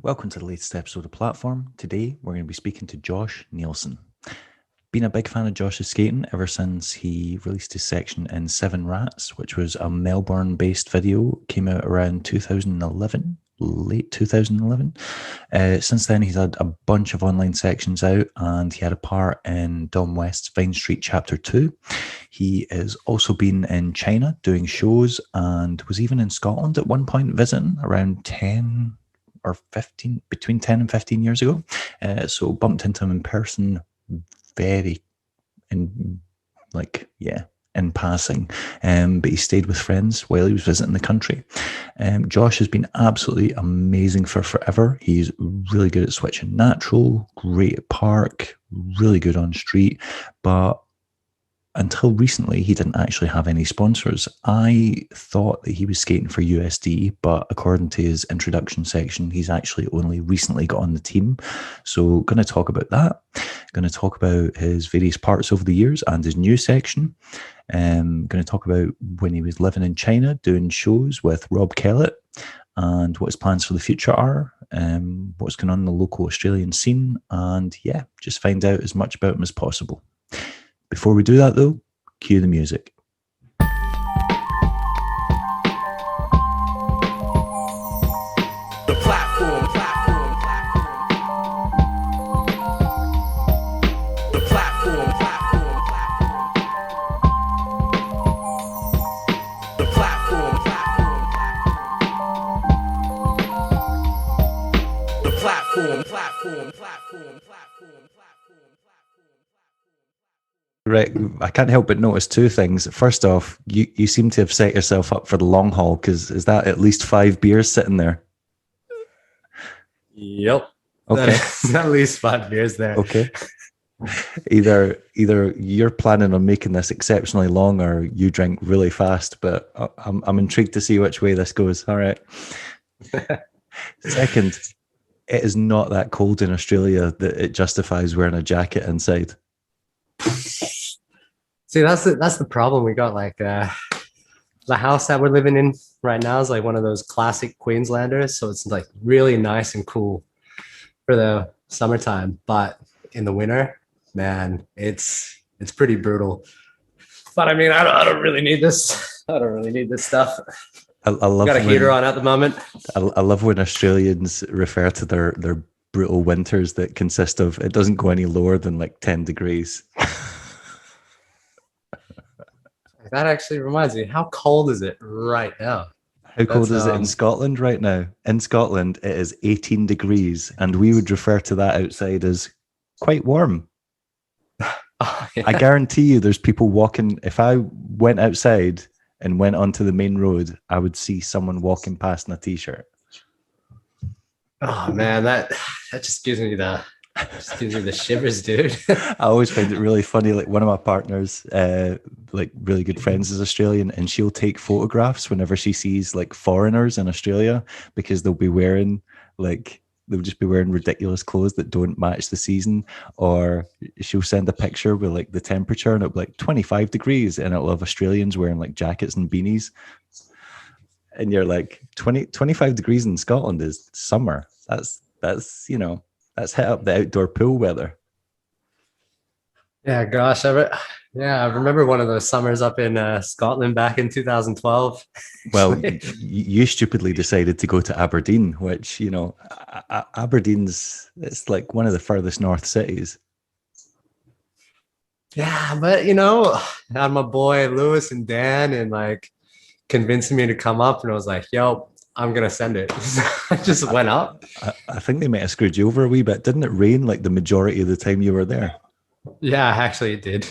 Welcome to the latest episode of Platform. Today we're going to be speaking to Josh Nielsen. Been a big fan of Josh's skating ever since he released his section in Seven Rats, which was a Melbourne-based video, came out around 2011, late 2011. Since then he's had a bunch of online sections out and he had a part in Dom West's Vine Street Chapter 2. He has also been in China doing shows and was even in Scotland at one point visiting around 10 or 15, between 10 and 15 years ago. So bumped into him in person in passing. But he stayed with friends while he was visiting the country. Josh has been absolutely amazing for forever. He's really good at switching natural, great at park, really good on street, but until recently, he didn't actually have any sponsors. I thought that he was skating for USD, but according to his introduction section, he's actually only recently got on the team. So going to talk about that. Going to talk about his various parts over the years and his new section. Going to talk about when he was living in China, doing shows with Rob Kellett, and what his plans for the future are, what's going on in the local Australian scene, and yeah, just find out as much about him as possible. Before we do that, though, cue the music. The platform. The platform. The platform. The platform. Right, I can't help but notice two things. First off, you seem to have set yourself up for the long haul, because is that at least 5 beers sitting there? Yep. Okay. At least 5 beers there. Okay. Either you're planning on making this exceptionally long, or you drink really fast. But I'm intrigued to see which way this goes. All right. Second, it is not that cold in Australia that it justifies wearing a jacket inside. See, that's the problem. We got like the house that we're living in right now is like one of those classic Queenslanders, so it's like really nice and cool for the summertime. But in the winter, man, it's pretty brutal. But I mean, I don't really need this. I don't really need this stuff. I love got a heater on at the moment. I love when Australians refer to their brutal winters that consist of, it doesn't go any lower than like 10 degrees. That actually reminds me, how cold is it right now? How cold is it in Scotland right now? In Scotland, it is 18 degrees, and we would refer to that outside as quite warm. Oh, yeah. I guarantee you there's people walking. If I went outside and went onto the main road, I would see someone walking past in a t-shirt. Oh man, that just gives me the shivers, dude. I always find it really funny. Like one of my partners, like really good friends, is Australian, and she'll take photographs whenever she sees like foreigners in Australia, because they'll just be wearing ridiculous clothes that don't match the season, or she'll send a picture with like the temperature and it'll be like 25 degrees and it'll have Australians wearing like jackets and beanies. And you're like, 25 degrees in Scotland is summer. That's hit up the outdoor pool weather. Yeah, gosh. I remember one of those summers up in Scotland back in 2012. Well, you stupidly decided to go to Aberdeen, which, Aberdeen's, it's like one of the furthest north cities. Yeah, but I had my boy Lewis and Dan and like convincing me to come up, and I was like, yo, I'm gonna send it. I just went up. I think they might have screwed you over a wee bit. Didn't it rain like the majority of the time you were there? Yeah, actually it did.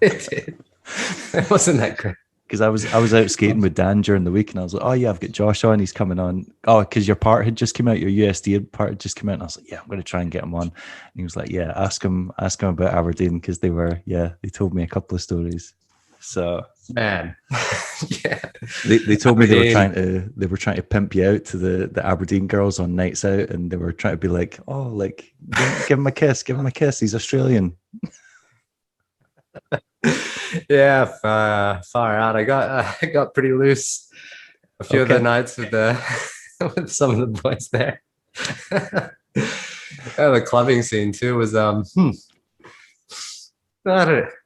It did. It wasn't that great. Because I was out skating with Dan during the week, and I was like, oh yeah, I've got Josh on, he's coming on. Oh, because your part had just come out, your USD part had just come out, and I was like, yeah, I'm going to try and get him on. And he was like, yeah, ask him about Aberdeen, because they told me a couple of stories. So man, yeah, they told me they were trying to pimp you out to the Aberdeen girls on nights out, and they were trying to be like, oh, like give him a kiss, he's Australian. Yeah, far out. I got pretty loose a few of the nights with the with some of the boys there. The clubbing scene too was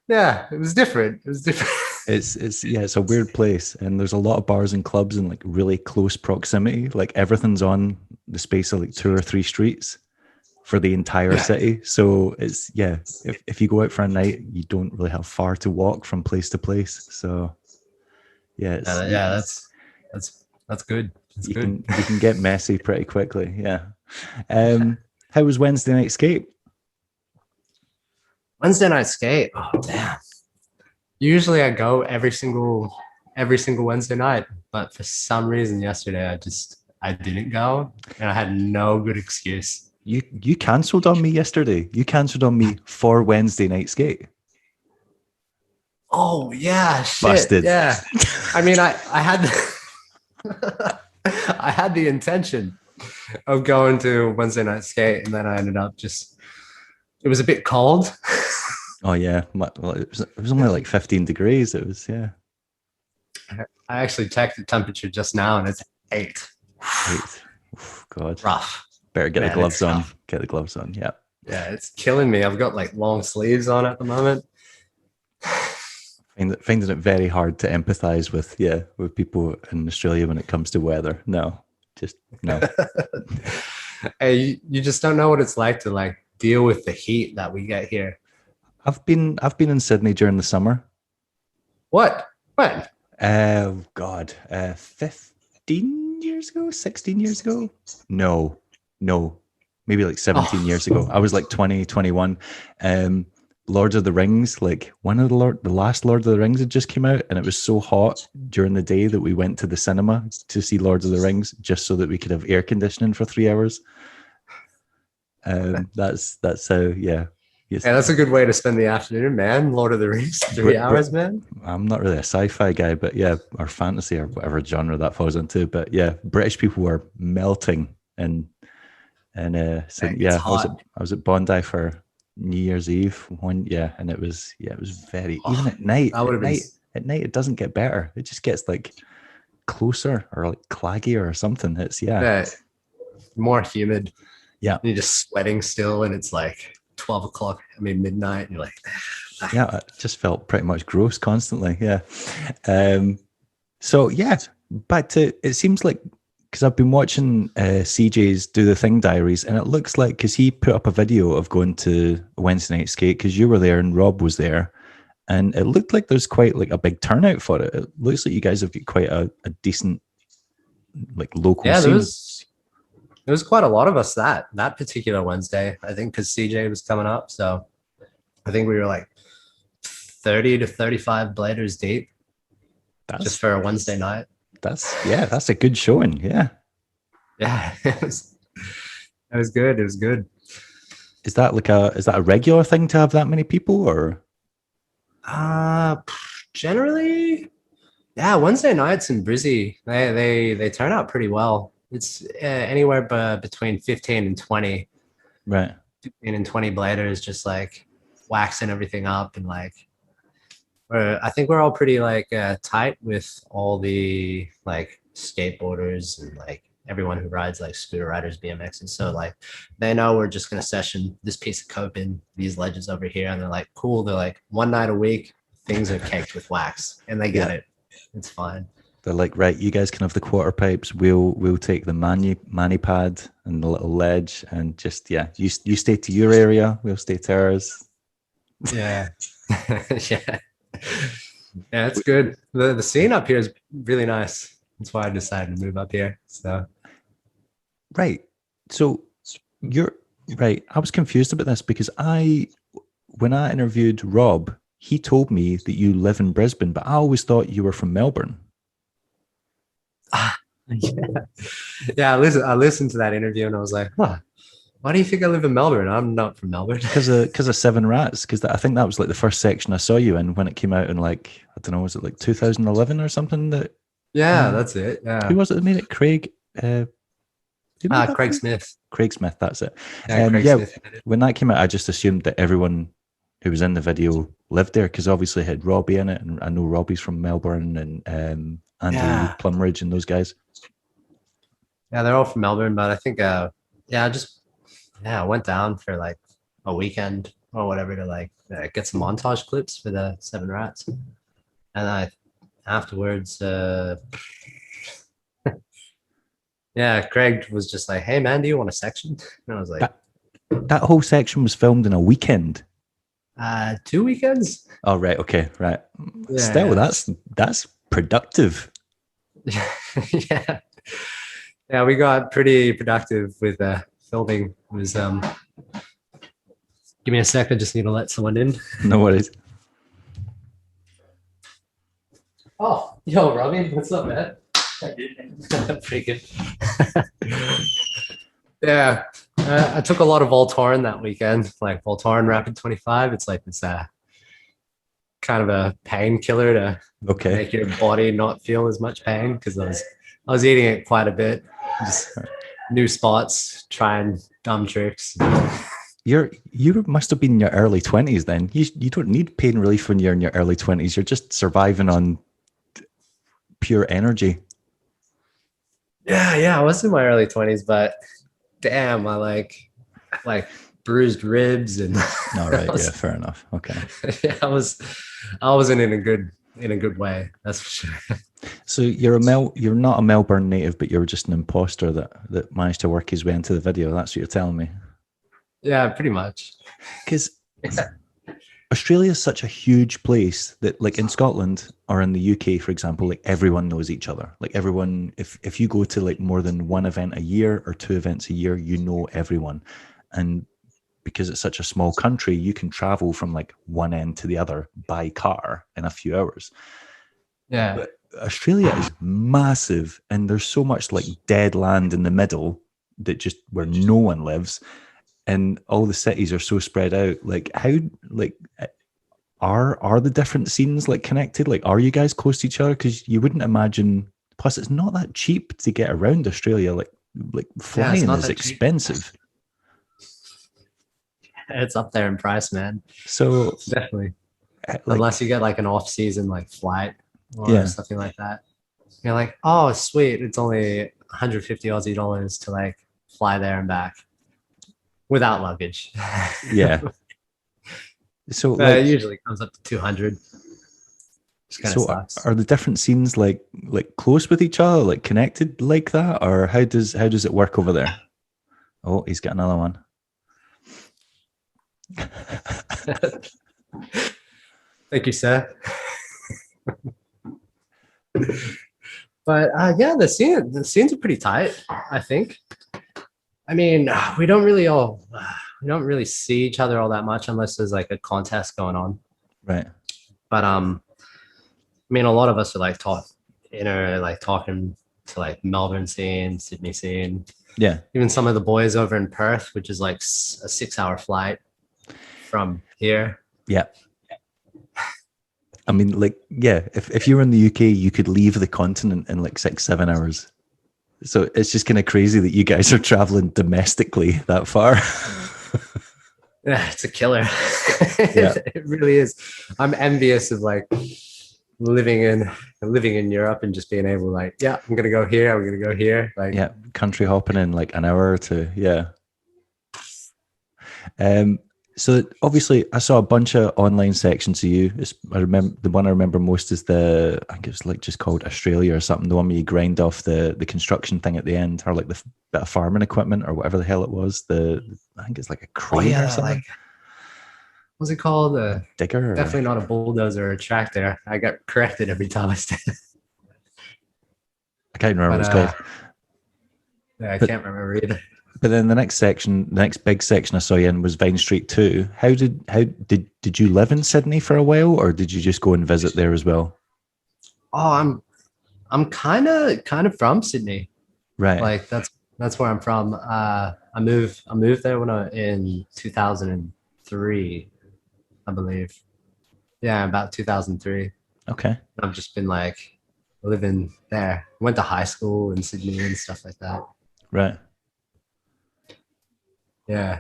yeah, it was different. It was different. It's a weird place, and there's a lot of bars and clubs in like really close proximity. Like everything's on the space of like 2 or 3 streets for the entire city. So it's if you go out for a night, you don't really have far to walk from place to place. So that's good. That's good. You can get messy pretty quickly. Yeah. How was Wednesday night skate? Wednesday night skate. Oh damn. Usually I go every single Wednesday night, but for some reason yesterday I didn't go, and I had no good excuse. You cancelled on me yesterday. You cancelled on me for Wednesday night skate. Oh yeah, shit. Busted. Yeah. I mean, I had I had the intention of going to Wednesday night skate, and then I ended up it was a bit cold. Oh yeah, well, it was only like 15 degrees. It was I actually checked the temperature just now, and it's 8. 8. Oof, God, rough. Better get the gloves on. Get the gloves on. Yeah. Yeah, it's killing me. I've got like long sleeves on at the moment. Finding it very hard to empathize with people in Australia when it comes to weather. No. Hey, you just don't know what it's like to like deal with the heat that we get here. I've been in Sydney during the summer. What? When? God, 15 years ago, 16 years ago? No, maybe like 17 years ago. I was like 20, 21. Lord of the Rings, like the last Lord of the Rings had just came out, and it was so hot during the day that we went to the cinema to see Lord of the Rings just so that we could have air conditioning for 3 hours. That's how, Yes. Yeah, that's a good way to spend the afternoon, man. Lord of the Rings, 3 hours, man. I'm not really a sci-fi guy, but or fantasy or whatever genre that falls into. But British people were melting, and I was at Bondi for New Year's Eve and it was very even at night. At night it doesn't get better. It just gets like closer or like claggier or something. It's more humid. Yeah, and you're just sweating still, and it's like 12 o'clock, midnight, and you're like, I just felt pretty much gross constantly. Back to, it seems like, because I've been watching CJ's Do the Thing diaries, and it looks like, because he put up a video of going to Wednesday night skate, because you were there and Rob was there, and it looked like there's quite like a big turnout for it. It looks like you guys have got quite a decent like local scene. There was quite a lot of us that particular Wednesday, I think, because CJ was coming up. So I think we were like 30 to 35 bladers deep just for a Wednesday night. That's a good showing. Yeah. Yeah. It was good. It was good. Is that a regular thing to have that many people, or? Generally, Wednesday nights in Brizzy, they turn out pretty well. It's anywhere between 15 and 20. Right. 15 and 20 bladers, just like waxing everything up, and like I think we're all pretty like tight with all the like skateboarders and like everyone who rides like scooter riders, BMXs. So like they know we're just gonna session this piece of cope in these ledges over here, and they're like, cool. They're like, one night a week, things are caked with wax, and they get it. It's fine. They're like, right, you guys can have the quarter pipes. We'll take the mani pad and the little ledge, and just you stay to your area. We'll stay to ours. Yeah, yeah, it's good. The scene up here is really nice. That's why I decided to move up here. So, right. So you're right. I was confused about this because when I interviewed Rob, he told me that you live in Brisbane, but I always thought you were from Melbourne. Yeah. I listened to that interview, and I was like, why do you think I live in Melbourne? I'm not from Melbourne. Because of Seven Rats. Because I think that was like the first section I saw you in when it came out in like, I don't know, was it like 2011 or something? That's it. Yeah. Who was it that made it? Craig Smith. Craig Smith, that's it. Smith. When that came out, I just assumed that everyone who was in the video lived there, because obviously it had Robbie in it, and I know Robbie's from Melbourne, and Andy Plumridge and those guys. Yeah, they're all from Melbourne, but I think yeah, just yeah, I went down for like a weekend or whatever to like get some montage clips for the Seven Rats. And I afterwards yeah, Craig was just like, "Hey man, do you want a section?" And I was like, That that whole section was filmed in a weekend. 2 weekends? Oh right, okay, right. Still, Yeah, that's productive. yeah. Yeah. Yeah, we got pretty productive with filming. It was give me a sec, I just need to let someone in. No worries. Oh, yo, Robbie, what's up, man? Pretty good. Yeah, I took a lot of Voltaren that weekend, like Voltaren Rapid 25. It's like this kind of a painkiller to Okay. make your body not feel as much pain because I was eating it quite a bit. Just new spots, trying dumb tricks. You must have been in your early 20s then. You don't need pain relief when you're in your early 20s. You're just surviving on pure energy. Yeah, I was in my early 20s, but damn, I like bruised ribs and All right, yeah, fair enough. Okay. yeah, I wasn't in a good way, that's for sure. So you're not a Melbourne native, but you're just an imposter that managed to work his way into the video. That's what you're telling me. Yeah, pretty much. Because Australia is such a huge place that, like in Scotland or in the UK, for example, like everyone knows each other. Like everyone, if you go to like more than one event a year or two events a year, you know everyone. And because it's such a small country, you can travel from like one end to the other by car in a few hours. Yeah. But Australia is massive, and there's so much like dead land in the middle that just where no one lives, and all the cities are so spread out. Like how like are the different scenes like connected? Like are you guys close to each other? Because you wouldn't imagine. Plus, it's not that cheap to get around Australia. Like Yeah, flying is expensive. it's up there in price, man. So Definitely. like, Unless you get like an off season like flight or Yeah. something like that. You're like, oh sweet, it's only 150 Aussie dollars to like fly there and back without luggage. yeah. So It like, usually comes up to 200. Just kind of so sucks. are the different scenes like close with each other, like connected like that, or how does it work over there? Oh, he's got another one. Thank you, sir. But yeah, the scenes are pretty tight, I think. I mean, we don't really see each other all that much unless there's like a contest going on. Right. But I mean, a lot of us are like talking to like Melbourne scene, Sydney scene, Yeah. even some of the boys over in Perth, which is like a 6-hour flight from here. Yeah. I mean, like, yeah, if you were in the UK, you could leave the continent in like 6-7 hours. So it's just kind of crazy that you guys are traveling domestically that far. Yeah, it's a killer. Yeah. It really is. I'm envious of like living in Europe and just being able to like, yeah, I'm gonna go here, I'm gonna go here. Like, Yeah, country hopping in like an hour or two. Yeah. So obviously, I saw a bunch of online sections of you. I remember the one I remember most is I think it was like just called Australia or something. The one where you grind off the construction thing at the end, or like the bit of farming equipment or whatever the hell it was. I think it's like a crane or something. like, what's it called? Digger. Definitely not a bulldozer or a tractor. I got corrected every time I said it. I can't remember what it's called. Yeah, I can't remember either. But then the next big section I saw you in was Vine Street 2. Did you live in Sydney for a while, or did you just go and visit there as well? Oh, I'm kind of from Sydney. Right. Like that's where I'm from. I moved there in 2003, I believe. Yeah, about 2003. Okay. I've just been like living there. Went to high school in Sydney and stuff like that. Right. Yeah.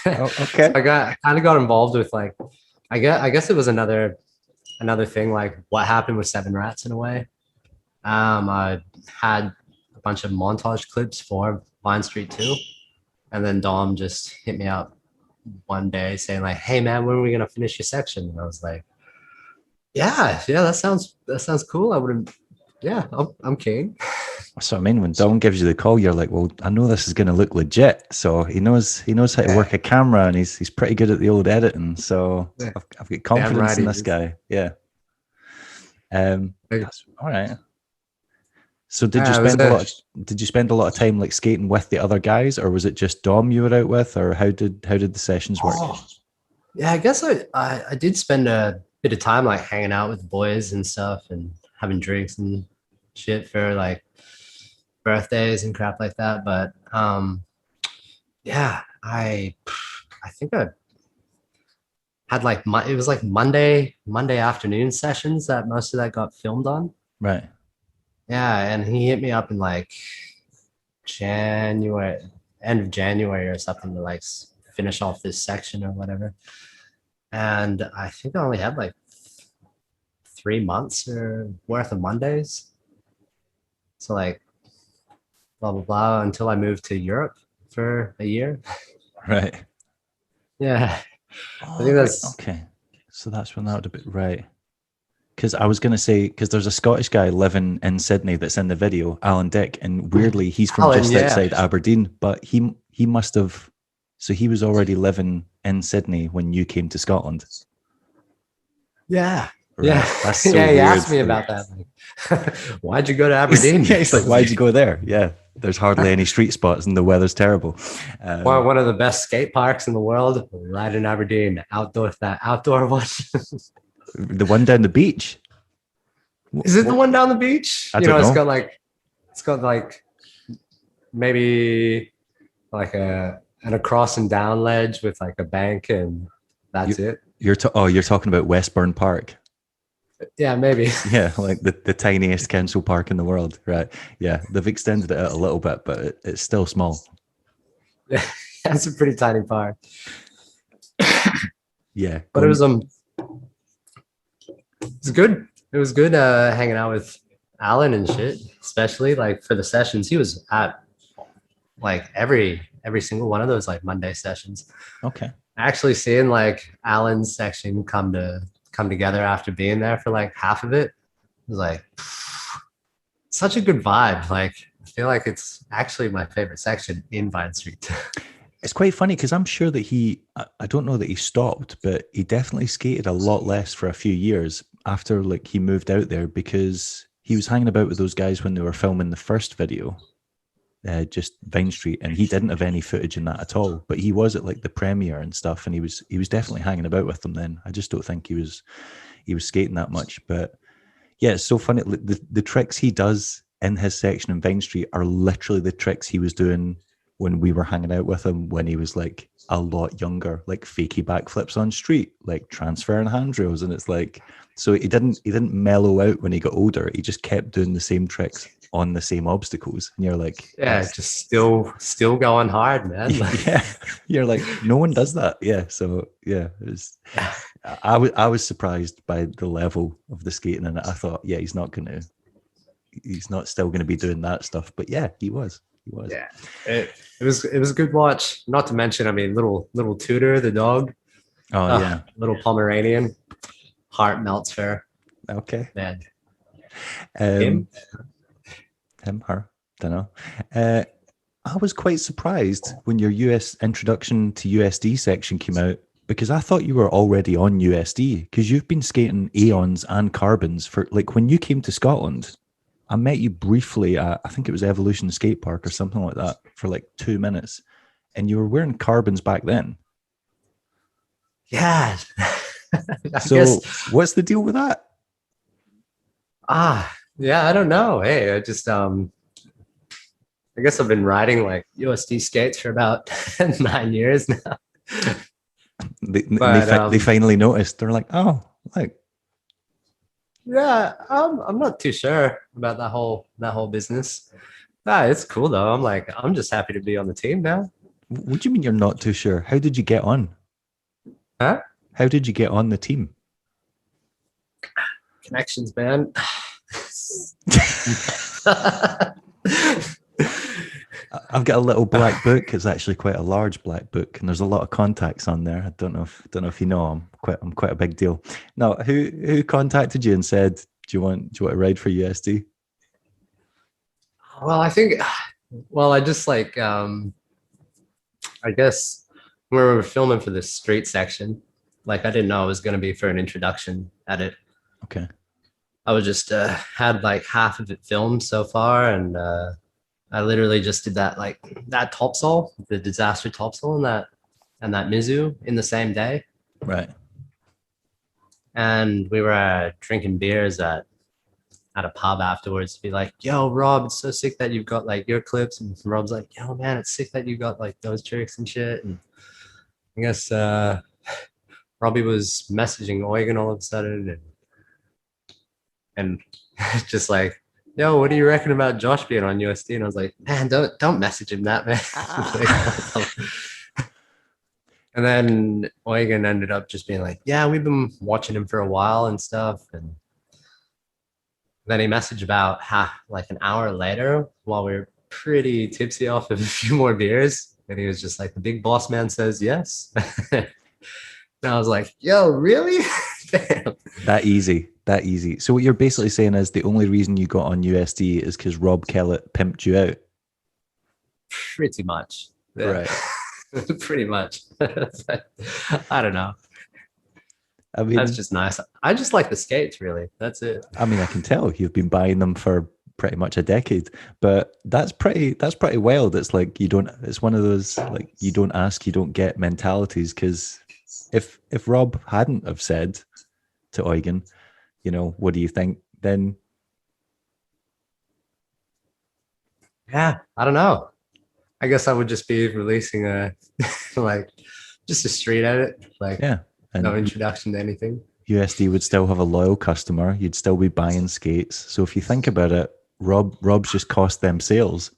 Oh, okay. So I kind of got involved with like, I guess it was another thing like what happened with Seven Rats in a way. I had a bunch of montage clips for Vine Street 2. And then Dom just hit me up one day saying like, "Hey man, when are we gonna finish your section?" And I was like, yeah, that sounds cool. I wouldn't, yeah, I'm keen. So I mean, when Dom gives you the call, you're like, well, I know this is going to look legit. So he knows how to work a camera, and he's pretty good at the old editing. So Yeah. I've got confidence right in he this is. guy. Yeah. That's, all right. So did you it was spend a lot of time like skating with the other guys, or was it just Dom you were out with, or how did the sessions work? Yeah, I guess I did spend a bit of time like hanging out with the boys and stuff and having drinks and shit for like birthdays and crap like that. But yeah, I think I had like it was like Monday afternoon sessions that most of that got filmed on. Right. Yeah, and he hit me up in like January, end of January or something to like finish off this section or whatever. And I think I only had like 3 months or worth of Mondays. So like blah blah blah until I moved to Europe for a year. Right. Yeah. Oh, I think that's okay. So that's when that would have been right. Because I was going to say, because there's a Scottish guy living in Sydney that's in the video, Alan Dick, and weirdly he's from Alan, just yeah. outside Aberdeen, but he must have, so he was already living in Sydney when you came to Scotland. Yeah. Right. Yeah. That's so yeah, he weird. asked me about that. Like, why'd you go to Aberdeen? Yeah, he's like, why'd you go there? Yeah, there's hardly any street spots and the weather's terrible. One of the best skate parks in the world, right in Aberdeen. That outdoor one. The one down the beach. Is it the one down the beach? I don't know. It's got like maybe like an across and down ledge with like a bank, and that's it. You're talking about Westburn Park. Yeah, maybe. Yeah, like the tiniest council park in the world, right? Yeah, they've extended it out a little bit, but it's still small. Yeah, that's a pretty tiny park. Yeah, but it was good. It was good hanging out with Alan and shit, especially like for the sessions. He was at like every single one of those like Monday sessions. Okay. Actually seeing like Alan's section come together after being there for like half of it was like such a good vibe. Like I feel like it's actually my favorite section in Vine Street. It's quite funny because I'm sure that I don't know that he stopped, but he definitely skated a lot less for a few years after like he moved out there, because he was hanging about with those guys when they were filming the first video, just Vine Street, and he didn't have any footage in that at all, but he was at like the premiere and stuff, and he was definitely hanging about with them then. I just don't think he was skating that much. But yeah, it's so funny. The tricks he does in his section in Vine Street are literally the tricks he was doing when we were hanging out with him when he was like a lot younger, like fakey backflips on street, like transferring handrails. And it's like, so he didn't mellow out when he got older. He just kept doing the same tricks on the same obstacles. And you're like, yeah, just still going hard, man. Yeah, you're like, no one does that. Yeah. So yeah, I was surprised by the level of the skating, and I thought, yeah, he's not still gonna be doing that stuff. But yeah, he was. Yeah, it was a good watch. Not to mention, I mean, little Tudor, the dog. Oh yeah, little Pomeranian. Heart melts for her. Okay, man. Him, her, don't know. I was quite surprised when your US introduction to USD section came out, because I thought you were already on USD, because you've been skating Aeons and Carbons for like when you came to Scotland. I met you briefly at, I think it was Evolution Skate Park or something like that, for like 2 minutes, and you were wearing Carbons back then. Yeah. So what's the deal with that? Yeah, I don't know. Hey, I just I guess I've been riding like USD skates for about 9 years now. They finally noticed. They're like, oh, like. Yeah, I'm not too sure about that whole business. It's cool though. I'm just happy to be on the team now. What do you mean you're not too sure? How did you get on? Huh? How did you get on the team? Connections, man. I've got a little black book. It's actually quite a large black book, and there's a lot of contacts on there. I don't know if you know. I'm quite a big deal. Now, who contacted you and said, "Do you want to ride for USD?" Well, I think, well, I just like, I guess when we were filming for the street section, like I didn't know it was going to be for an introduction at it. Okay. I was just had like half of it filmed so far, and I literally just did that like that topsole, the disaster topsole, and that Mizu in the same day. Right. And we were drinking beers at a pub afterwards to be like, yo, Rob, it's so sick that you've got like your clips. And Rob's like, yo, man, it's sick that you got like those tricks and shit. And I guess Robbie was messaging Eugen all of a sudden and just like, yo, what do you reckon about Josh being on USD? And I was like, man, don't message him that, man. And then Eugen ended up just being like, yeah, we've been watching him for a while and stuff. And then he messaged about like an hour later while we were pretty tipsy off of a few more beers. And he was just like, the big boss man says yes. And I was like, yo, really? Damn. That easy. So what you're basically saying is the only reason you got on USD is because Rob Kellett pimped you out. Pretty much. Yeah. Right. Pretty much. I don't know. I mean, that's just nice. I just like the skates, really. That's it. I mean, I can tell you've been buying them for pretty much a decade, but that's pretty wild. It's like it's one of those like you don't ask, you don't get mentalities. Because if Rob hadn't have said to Eugen, you know, what do you think? Then yeah, I don't know. I guess I would just be releasing a like just a street edit, like yeah. And no introduction to anything. USD would still have a loyal customer. You'd still be buying skates. So if you think about it, Rob's just cost them sales.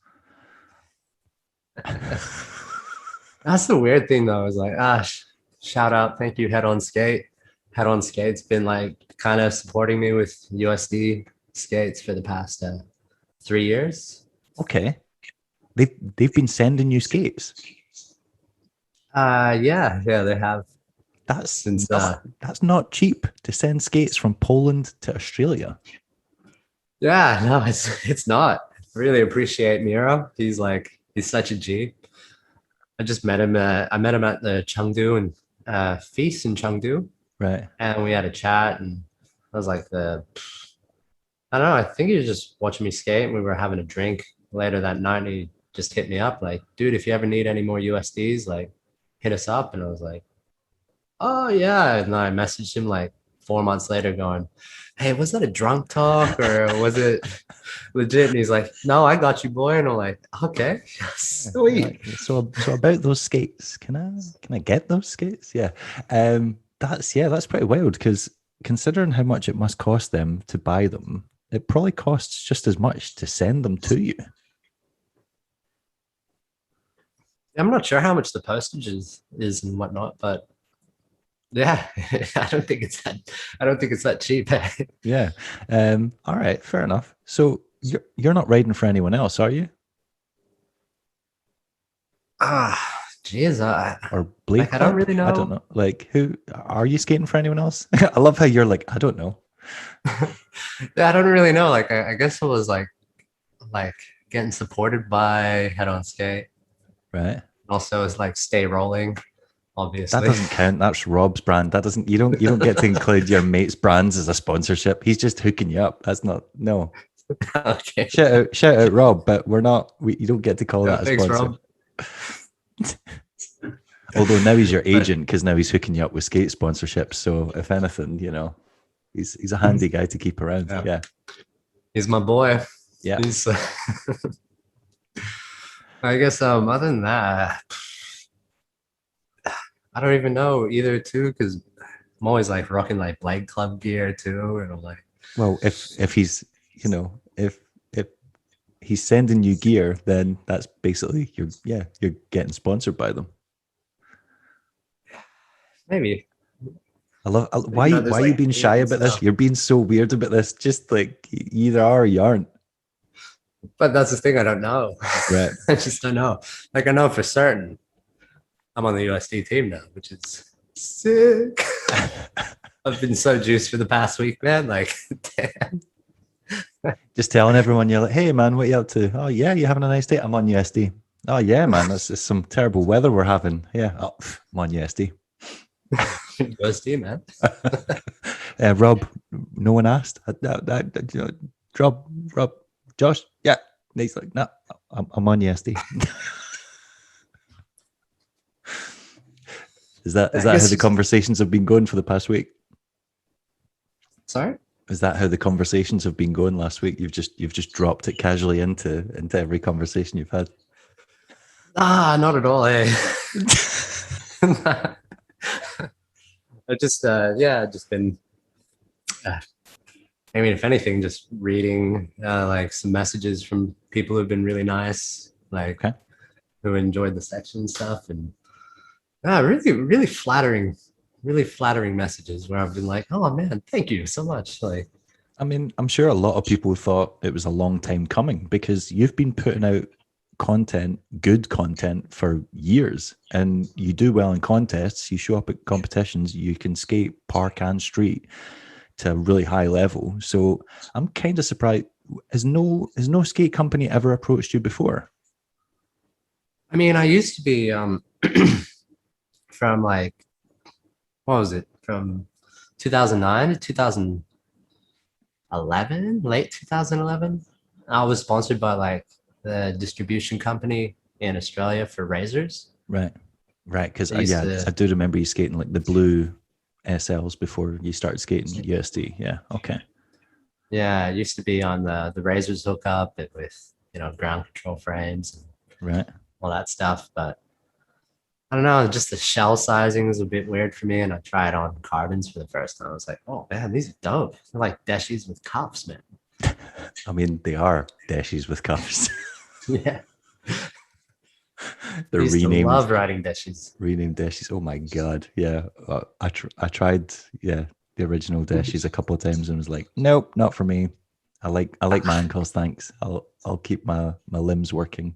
That's the weird thing, though. Is like, shout out, thank you, Head On Skate. Head On Skate's been like kind of supporting me with USD skates for the past 3 years. Okay, they've been sending you skates. Yeah, they have. That's not cheap to send skates from Poland to Australia. Yeah, no, it's not. Really appreciate Miro. He's such a G. I just met him. I met him at the Chengdu and feast in Chengdu. Right. And we had a chat, and I was like, I don't know. I think he was just watching me skate, and we were having a drink later that night. And he just hit me up like, dude, if you ever need any more USDs, like, hit us up. And I was like, oh yeah. And I messaged him like 4 months later going, hey, was that a drunk talk or was it legit? And he's like, no, I got you, boy. And I'm like, okay, sweet. So about those skates, can I get those skates? Yeah. That's pretty wild, because considering how much it must cost them to buy them, it probably costs just as much to send them to you. I'm not sure how much the postage is and whatnot, but yeah, I don't think it's that cheap. Yeah. All right, fair enough. So you're not riding for anyone else, are you? Geez, or Blake? Like, I don't really know. I don't know. Like, who are you skating for? Anyone else? I love how you're like, I don't know. Yeah, I don't really know. Like, I guess it was like getting supported by Head On Skate. Right. Also, it's like Stay Rolling. Obviously. That doesn't count. That's Rob's brand. That doesn't. You don't get to include your mate's brands as a sponsorship. He's just hooking you up. That's not. No. Okay. Shout out, Rob. But we're not. You don't get to call that a thanks, sponsor. Rob. Although now he's your agent, because now he's hooking you up with skate sponsorships. So if anything, he's a handy guy to keep around. Yeah. He's my boy. Yeah. He's, I guess other than that, I don't even know either too, because I'm always like rocking like Blade Club gear too, and I'm like, well, if he's if he's sending you gear, then that's basically you're getting sponsored by them. Maybe. Why are you being shy about this? You're being so weird about this. Just like you either are or you aren't. But that's the thing, I don't know. Right. I just don't know. Like I know for certain I'm on the USD team now, which is sick. I've been so juiced for the past week, man. Like, damn. Just telling everyone, you're like, hey man, what you up to? Oh yeah, you having a nice day? I'm on USD. Oh yeah, man, that's just some terrible weather we're having. Yeah, oh, I'm on USD. USD, man. Rob, no one asked. Rob, Josh, yeah. And he's like, no, I'm on USD. Is that how the conversations have been going for the past week? Sorry? Is that how the conversations have been going last week? You've just dropped it casually into every conversation you've had. Not at all, eh? I just just been I mean, if anything, just reading like some messages from people who've been really nice, like who enjoyed the section and stuff, and really flattering messages where I've been like, oh man, thank you so much. Like, I mean, I'm sure a lot of people thought it was a long time coming because you've been putting out good content for years, and you do well in contests, you show up at competitions, you can skate park and street to a really high level. So I'm kind of surprised. Has no skate company ever approached you before? I mean, I used to be from like, what was it? From 2009 to 2011, late 2011. I was sponsored by like the distribution company in Australia for razors. Right. Because I do remember you skating like the blue SLs before you started skating USD. Yeah. Okay. Yeah, I used to be on the razors hookup with ground control frames and all that stuff, but I don't know, just the shell sizing was a bit weird for me, and I tried on carbons for the first time. I was like, oh man, these are dope. They're like deshies with cuffs, man. I mean, they are deshies with cuffs. Yeah. They're renamed. I love riding deshies. Renamed deshies. Oh my god. Yeah. I tried the original deshies a couple of times and was like, nope, not for me. I like my ankles, thanks. I'll keep my limbs working.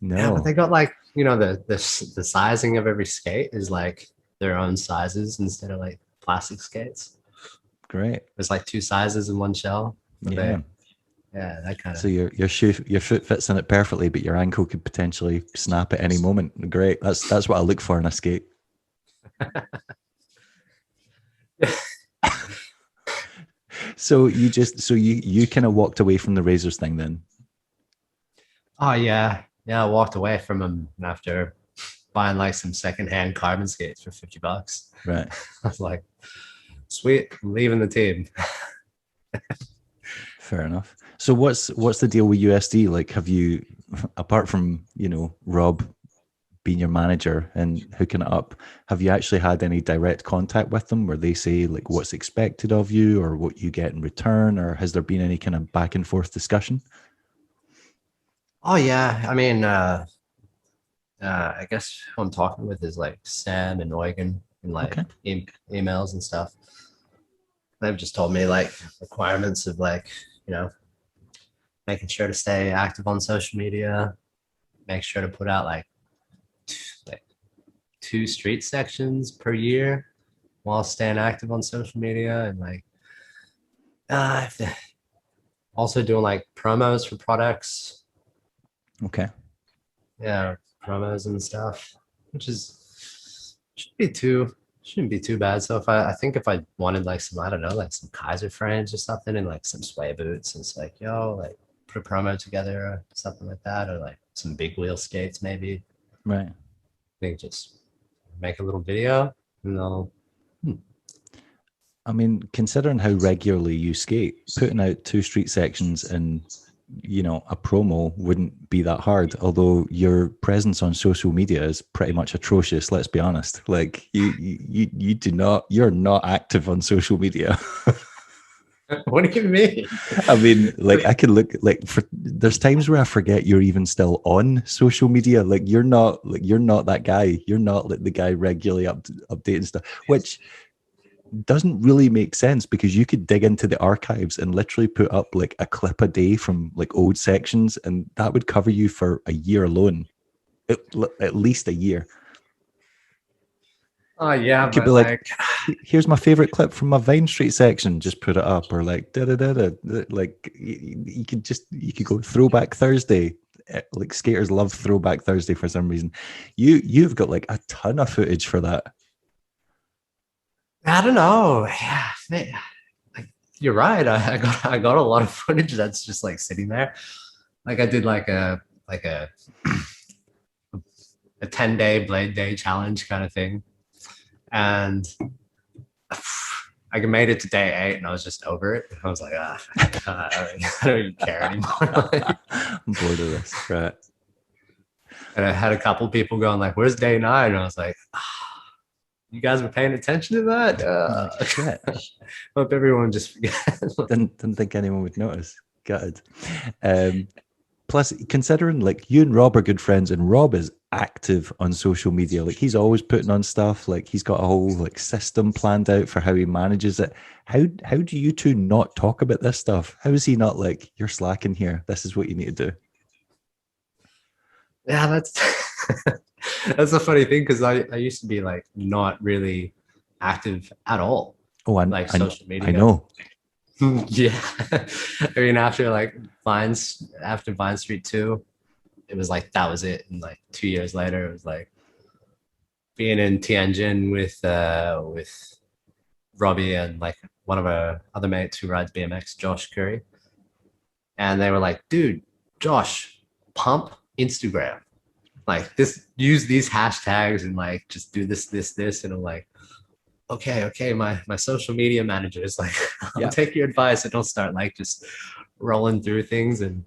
No. Yeah, but they got like, the sizing of every skate is like their own sizes instead of like plastic skates. Great. There's like two sizes in one shell. Yeah. That kind of. So your foot fits in it perfectly, but your ankle could potentially snap at any moment. Great. That's what I look for in a skate. So you kind of walked away from the razors thing then? Oh yeah. Yeah, I walked away from them after buying like some secondhand carbon skates for $50. Right. I was like, sweet, I'm leaving the team. Fair enough. So what's the deal with USD? Like, have you, apart from, Rob being your manager and hooking it up, have you actually had any direct contact with them where they say like what's expected of you or what you get in return, or has there been any kind of back and forth discussion? Oh yeah, I mean, I guess who I'm talking with is like Sam and Eugen and like emails and stuff. They've just told me like requirements of like, making sure to stay active on social media, make sure to put out like 2 street sections per year while staying active on social media, and like also doing like promos for products. Okay. Yeah, promos and stuff, which shouldn't be too bad. So if I wanted like some, I don't know, like some Kaiser frames or something and like some sway boots, and it's like, like put a promo together or something like that, or like some big wheel skates maybe. Right. I think just make a little video and they'll. I mean, considering how regularly you skate, putting out 2 street sections and a promo wouldn't be that hard, although your presence on social media is pretty much atrocious, let's be honest. Like you're not active on social media. What do you mean? I mean, like I can look like there's times where I forget you're even still on social media. Like you're not that guy. You're not like the guy regularly updating stuff, which doesn't really make sense because you could dig into the archives and literally put up like a clip a day from like old sections, and that would cover you for a year alone, at least a year. Oh yeah, You could but be like, like, here's my favorite clip from my Vine Street section, just put it up, or like da da da da. Like you could go Throwback Thursday. Like skaters love Throwback Thursday for some reason. You've got like a ton of footage for that. I don't know. Yeah, like you're right. I got a lot of footage that's just like sitting there. Like I did like a 10-day blade day challenge kind of thing, and I made it to day 8 and I was just over it. I was like, I don't even care anymore. I'm bored of this, right? And I had a couple people going like, "Where's day 9?" And I was like, "You guys were paying attention to that?" Like, shit. Hope everyone just forgets. Didn't think anyone would notice. Gutted. Plus, considering like you and Rob are good friends, and Rob is active on social media, like he's always putting on stuff. Like he's got a whole like system planned out for how he manages it. How do you two not talk about this stuff? How is he not like, you're slacking here? This is what you need to do. Yeah, that's that's a funny thing because I used to be like not really active at all. Oh, Like social media. I know. Yeah. I mean, after Vine Street 2, it was like that was it. And like 2 years later, it was like being in Tianjin with Robbie and like one of our other mates who rides BMX, Josh Curry. And they were like, dude, Josh, pump Instagram. Like this, use these hashtags and like just do this. And I'm like, okay, my social media manager is like, I'll take your advice and don't start like just rolling through things. And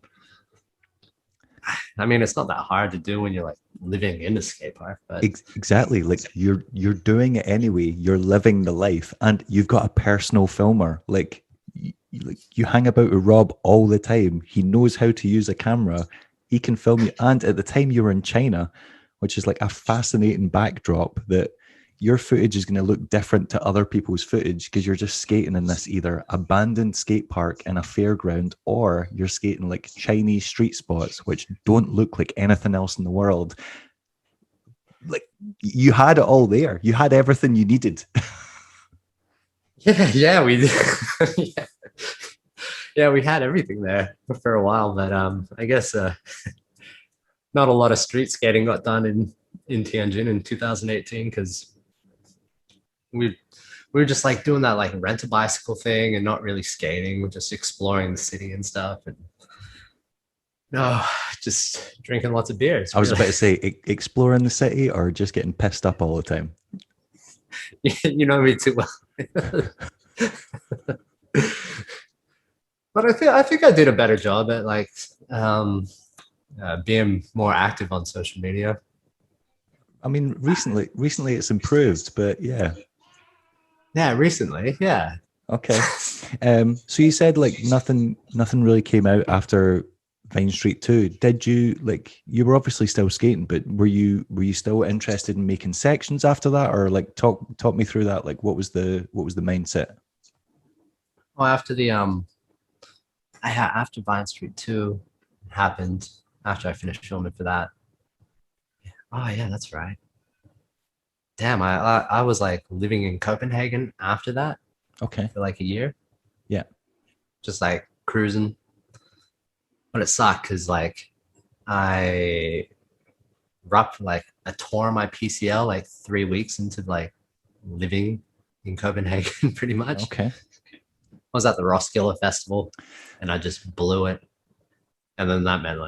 I mean, it's not that hard to do when you're like living in a skate park, but exactly, like you're doing it anyway. You're living the life, and you've got a personal filmer. Like you hang about with Rob all the time. He knows how to use a camera. He can film you. And at the time you were in China, which is like a fascinating backdrop, that your footage is going to look different to other people's footage because you're just skating in this either abandoned skate park in a fairground, or you're skating like Chinese street spots, which don't look like anything else in the world. Like you had it all there. You had everything you needed. Yeah, we did. Yeah, we had everything there for a while, but I guess not a lot of street skating got done in Tianjin in 2018 because we were just like doing that like rent a bicycle thing and not really skating. We're just exploring the city and stuff, and just drinking lots of beers. I was about to say exploring the city or just getting pissed up all the time. You know me too well. But I think I did a better job at like being more active on social media. I mean, recently it's improved, but yeah. Yeah, recently, yeah. Okay. So you said like nothing really came out after Vine Street 2. Did you, like, you were obviously still skating, but were you still interested in making sections after that, or like talk me through that? Like what was the mindset? Well, after Vine Street 2 happened, after I finished filming for that. Oh yeah, that's right. Damn, I was like living in Copenhagen after that. Okay. For like a year. Yeah. Just like cruising. But it sucked because like I tore my PCL like 3 weeks into like living in Copenhagen pretty much. Okay. I was at the Roskilde Festival and I just blew it. And then that meant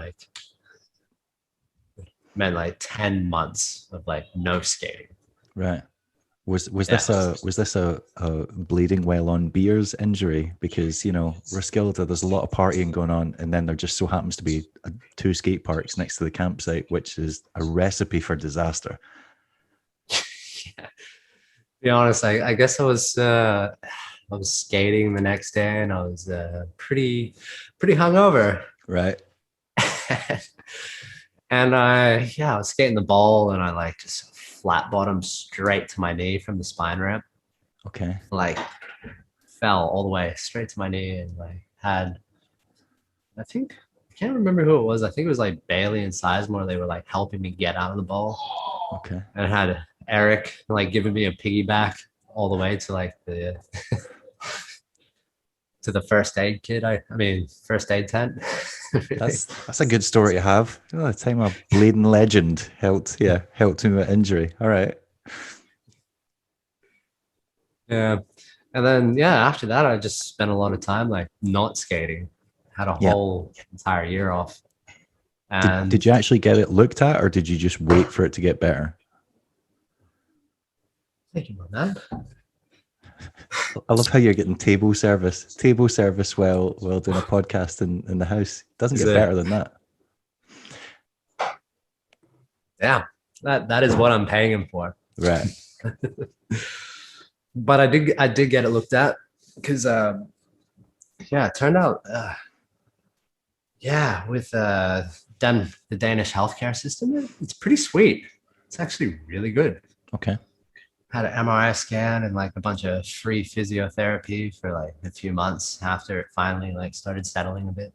like 10 months of like no skating. Right. Was this a bleeding while on beers injury? Because, you know, Roskilde, there's a lot of partying going on, and then there just so happens to be 2 skate parks next to the campsite, which is a recipe for disaster. Yeah. To be honest, I guess I was skating the next day and I was pretty hungover. Right. And I was skating the ball and I like just flat bottom straight to my knee from the spine ramp. Okay. Like fell all the way straight to my knee and like had I think I can't remember who it was. I think it was like Bailey and Sizemore. They were like helping me get out of the ball. Okay. And I had Eric like giving me a piggyback all the way to like the to the first aid kit. I mean first aid tent. That's a good story to have. Oh, the time a bleeding legend helped me with injury. All right. Yeah. And then yeah, after that I just spent a lot of time like not skating. Had a Yeah. whole entire year off. Did And did you actually get it looked at, or did you just wait for it to get better? thinking about that. I love how you're getting table service while doing a podcast in the house. Doesn't get better than that. Yeah. That is what I'm paying him for. Right. But I did get it looked at because yeah, it turned out yeah, with the Danish healthcare system, it's pretty sweet. It's actually really good. Okay. Had an MRI scan and like a bunch of free physiotherapy for like a few months after it finally like started settling a bit.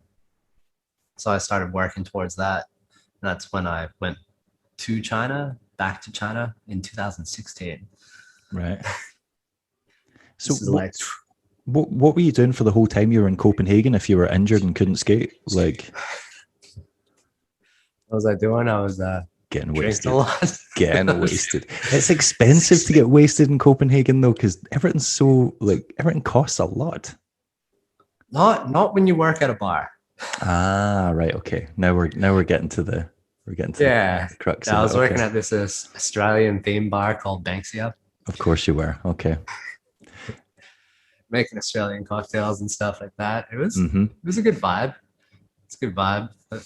So I started working towards that. And that's when I went to China, back to China in 2016. Right. So Like what were you doing for the whole time you were in Copenhagen if you were injured and couldn't skate? Like, what was I doing? I was getting drinking wasted. a lot. Getting wasted. It's expensive to get wasted in Copenhagen though, because everything costs a lot. Not when you work at a bar. Ah, right. Okay. Now we're getting to the Yeah. the crux. Yeah, I of was it. working Okay. at this Australian theme bar called Banksia, Of course you were. Okay. making Australian cocktails and stuff like that. It Mm-hmm. was a good vibe. It's a good vibe. But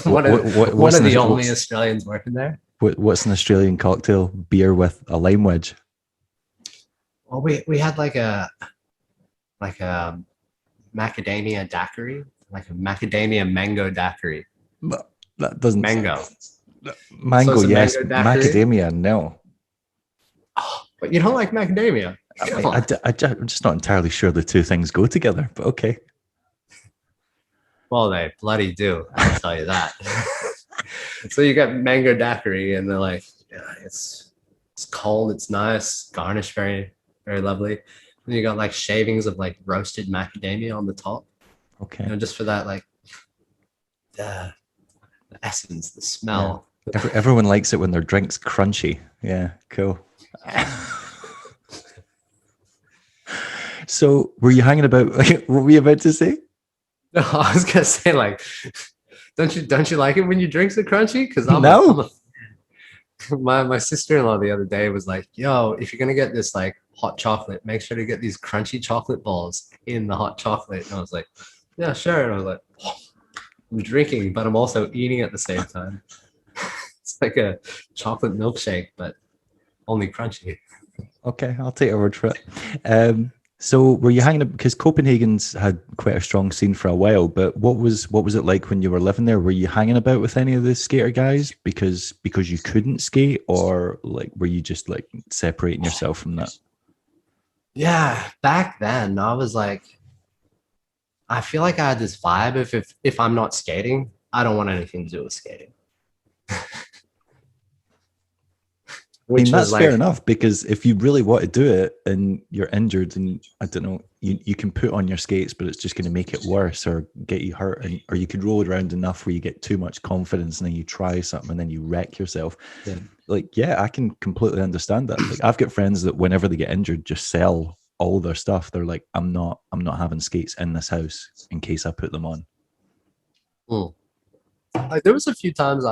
What- one what's of an- the only what's- Australians working there. What's an Australian cocktail? Beer with a lime wedge. Well, we had like a macadamia daiquiri, like a macadamia mango daiquiri. But that doesn't Mango. Mango, So it's a yes. mango daiquiri? Macadamia, no. Oh, but you don't like macadamia. Come on. I'm just not entirely sure the two things go together, but okay. Well, they bloody do. I'll tell you that. So you got mango daiquiri, and they're like, yeah, it's cold, it's nice, garnished very, very lovely. And you got like shavings of like roasted macadamia on the top, Okay. just for that like the essence, the smell. Everyone likes it when their drink's crunchy. Yeah, cool. So, were you hanging about? What were you about to say? No, I was gonna say like, don't you like it when your drinks are crunchy? Because my sister-in-law the other day was like, yo, if you're gonna get this like hot chocolate, make sure to get these crunchy chocolate balls in the hot chocolate. And I was like, yeah, sure. And I was like, oh, I'm drinking, but I'm also eating at the same time. It's like a chocolate milkshake, but only crunchy. Okay, I'll take your word for it. So, were you hanging up because Copenhagen's had quite a strong scene for a while? But what was it like when you were living there? Were you hanging about with any of the skater guys because you couldn't skate, or like were you just like separating yourself from that? Yeah, back then I was like, I feel like I had this vibe if I'm not skating, I don't want anything to do with skating. I mean, that's fair enough, because if you really want to do it and you're injured and I don't know, you can put on your skates, but it's just going to make it worse or get you hurt, or you could roll it around enough where you get too much confidence and then you try something and then you wreck yourself. Yeah. Like, yeah, I can completely understand that. Like, I've got friends that whenever they get injured, just sell all their stuff. They're like, I'm not having skates in this house in case I put them on. Like there was a few times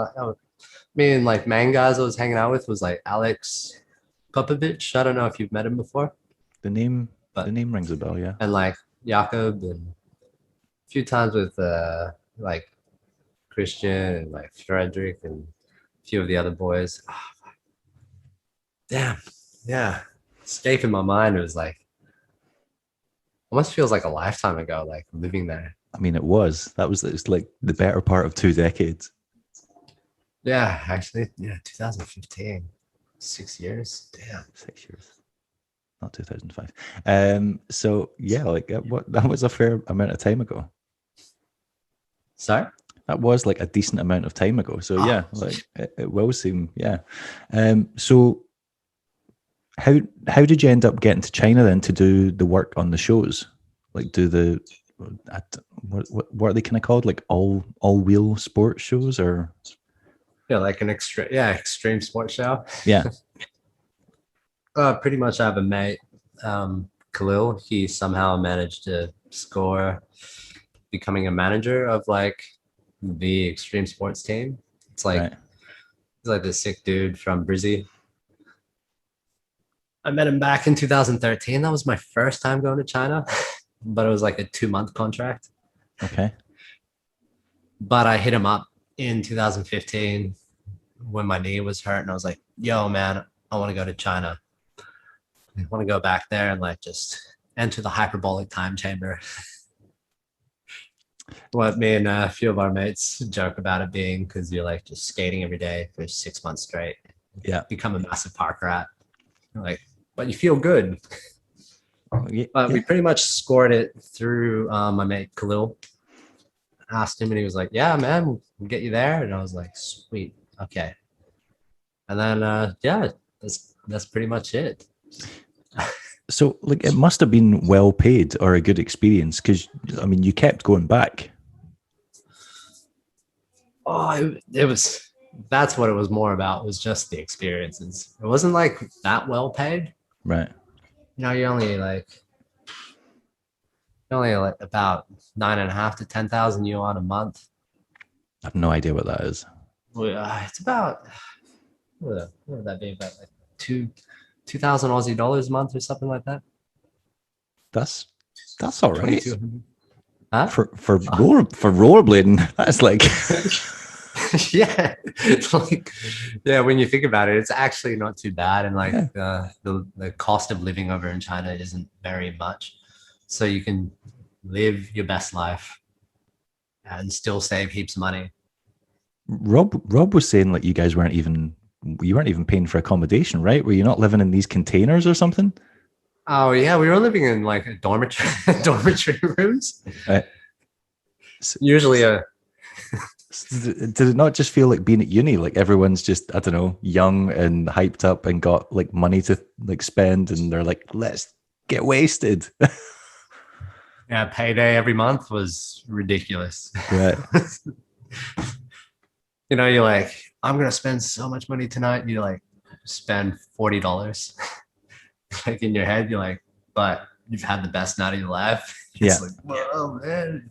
me and like main guys I was hanging out with was like Alex Popovich. I don't know if you've met him before. The name rings a bell, yeah. And like Jakob, and a few times with like Christian and like Frederick and a few of the other boys. Oh, damn, yeah. Escaping my mind, it was like almost feels like a lifetime ago, like living there. I mean, it was like the better part of 2 decades. Yeah, actually, yeah, 2015. 6 years. Damn. 6 years. not 2005. So yeah, like what that was a fair amount of time ago. Sorry? That was like a decent amount of time ago. So Oh. yeah, like it will seem, yeah. So how did you end up getting to China then to do the work on the shows? Like do the what are they kind of called? Like all wheel sports shows or Yeah, like an extreme sports show. yeah. Pretty much I have a mate, Khalil. He somehow managed to score becoming a manager of like the extreme sports team. It's like Right. he's like this sick dude from Brizzy. I met him back in 2013. That was my first time going to China, but it was like a 2-month contract. Okay. But I hit him up in 2015 when my knee was hurt, and I was like, "Yo, man, I want to go to China. I want to go back there and like just enter the hyperbolic time chamber." What me and a few of our mates joke about it being because you're like just skating every day for 6 months straight. Yeah. Become a massive park rat. You're like, but you feel good. Yeah. But we pretty much scored it through my mate Khalil. Asked him and he was like, "Yeah, man, we'll get you there." And I was like, "Sweet, okay." And then yeah, that's pretty much it. So like it must have been well paid or a good experience because I mean you kept going back. Oh, it was. That's what it was more about. Was just the experiences. It wasn't like that well paid. Right. You know, you're only like about 9.5 to 10,000 yuan a month. I have no idea what that is. It's about what would that be, about like 2,000 Aussie dollars a month or something like that. That's all right. 2,200. Huh? For rollerblading, that's like Yeah, it's like, yeah, when you think about it, it's actually not too bad, and like the cost of living over in China isn't very much, so you can live your best life and still save heaps of money. Rob was saying like you weren't even paying for accommodation, right? Were you not living in these containers or something? Oh yeah, we were living in like a dormitory rooms. Right. Usually Did it not just feel like being at uni? Like everyone's just, I don't know, young and hyped up and got like money to like spend and they're like, let's get wasted. yeah, payday every month was ridiculous. Right. You know, you're like, I'm gonna spend so much money tonight. And you like spend $40. Like in your head, you're like, but you've had the best night of your life. It's like, whoa, man.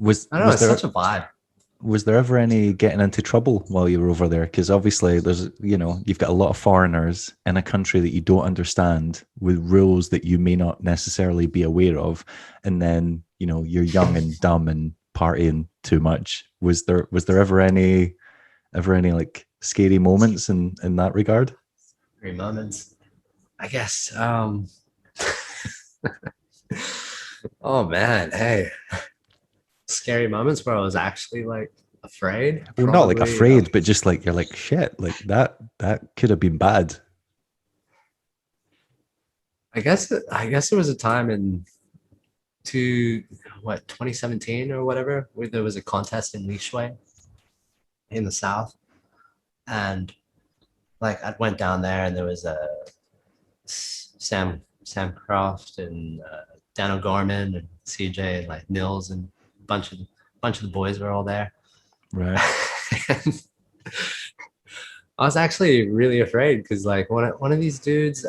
I don't know, it's such a vibe. Was there ever any getting into trouble while you were over there? Because obviously there's, you know, you've got a lot of foreigners in a country that you don't understand with rules that you may not necessarily be aware of. And then, you know, you're young and dumb and partying too much. Was there ever any like scary moments in that regard? Scary moments, I guess. Oh man, hey. Scary moments where I was actually like afraid. Well, not like afraid, but just like you're like shit, like that could have been bad. I guess there was a time in 2017 or whatever, where there was a contest in Lishui in the south, and like I went down there and there was a Sam Croft and Dan O'Gorman and CJ and like Nils and bunch of the boys were all there. Right. I was actually really afraid because like one of these dudes,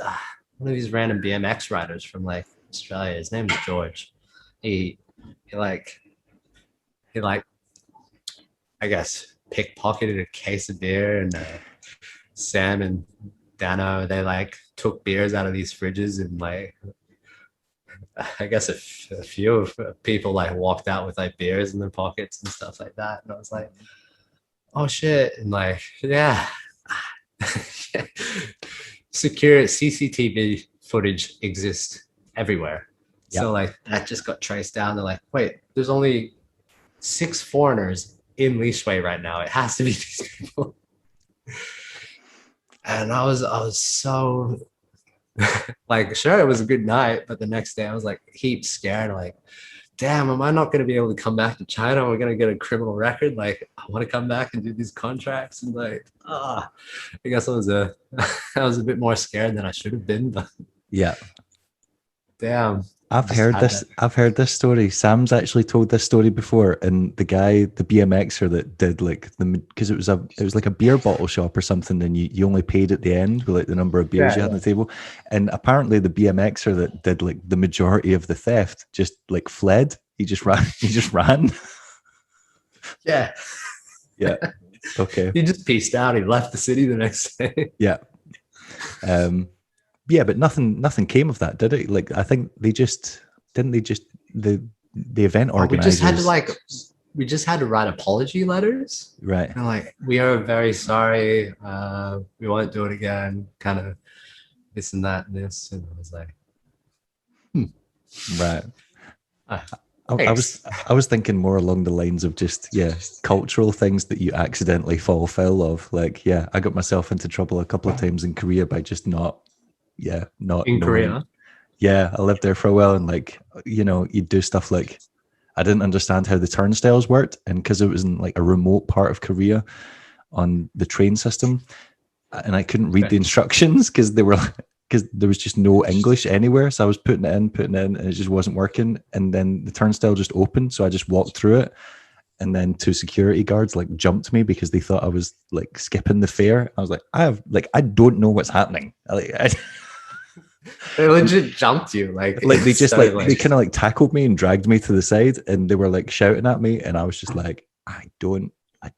one of these random BMX riders from like Australia, his name is George. He like I guess pickpocketed a case of beer, and Sam and Dano, they like took beers out of these fridges, and like I guess a few of people like walked out with like beers in their pockets and stuff like that. And I was like, oh shit. And like, yeah. Secure CCTV footage exists everywhere. Yep. So like that just got traced down. They're like, wait, there's only 6 foreigners in Lishui right now. It has to be these people. And I was so like, sure, it was a good night, but the next day I was like heaps scared, like, damn, am I not going to be able to come back to China? We're going to get a criminal record. Like, I want to come back and do these contracts. And like, I guess I was a bit more scared than I should have been, but Yeah. damn. I've Just heard had this. that. I've heard this story. Sam's actually told this story before, and the guy, the BMXer that did like because it was like a beer bottle shop or something, and you only paid at the end with like the number of beers Yeah, you had on the table. And apparently, the BMXer that did like the majority of the theft just like fled. He just ran. He just ran. Yeah. Yeah. Okay. He just pieced out. He left the city the next day. Yeah. Yeah, but nothing came of that, did it? Like, I think they just the event organizers. We just had to write apology letters. Right. And like, we are very sorry. We won't do it again. Kind of this and that and this. And I was like, Right. Thanks. I was thinking more along the lines of just cultural things that you accidentally fall foul of. Like, I got myself into trouble a couple of times in Korea by just not in knowing. Korea. Yeah, I lived there for a while, and like, you'd do stuff like, I didn't understand how the turnstiles worked, and because it was in like a remote part of Korea on the train system, and I couldn't read the instructions because there was just no English anywhere. So I was putting it in, and it just wasn't working. And then the turnstile just opened, so I just walked through it. And then two security guards like jumped me because they thought I was like skipping the fare. I was like, I don't know what's happening. They legit jumped you. Like they just they kind of like tackled me and dragged me to the side, and they were like shouting at me, and I was just like, I don't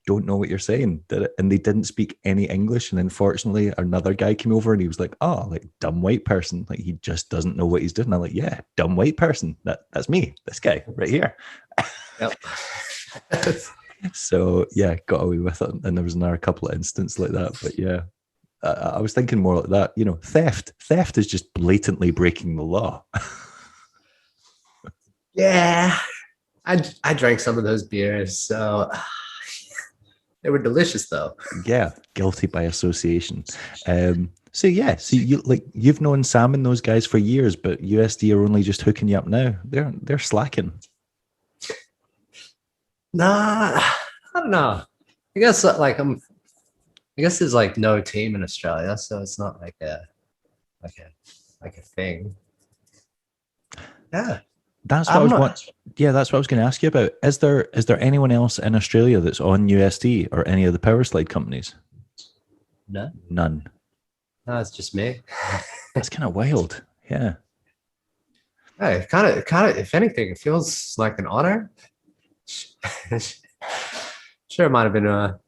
know what you're saying. And they didn't speak any English. And then fortunately another guy came over and he was like, oh, like dumb white person. Like he just doesn't know what he's doing. I'm like, yeah, dumb white person. That's me, this guy right here. Yep. So got away with it. And there was another couple of instances like that. But I was thinking more like that. Theft is just blatantly breaking the law. Yeah. I drank some of those beers, so they were delicious though. Yeah, guilty by association. So you've known Sam and those guys for years, but USD are only just hooking you up now. They're slacking. Nah, I don't know. I guess there's like no team in Australia, so it's not like a thing. Yeah. That's what that's what I was going to ask you about. Is there anyone else in Australia that's on USD or any of the power slide companies? No. None. No, it's just me. That's kind of wild. Yeah. Hey, kind of. If anything, it feels like an honor. Sure, it might have been a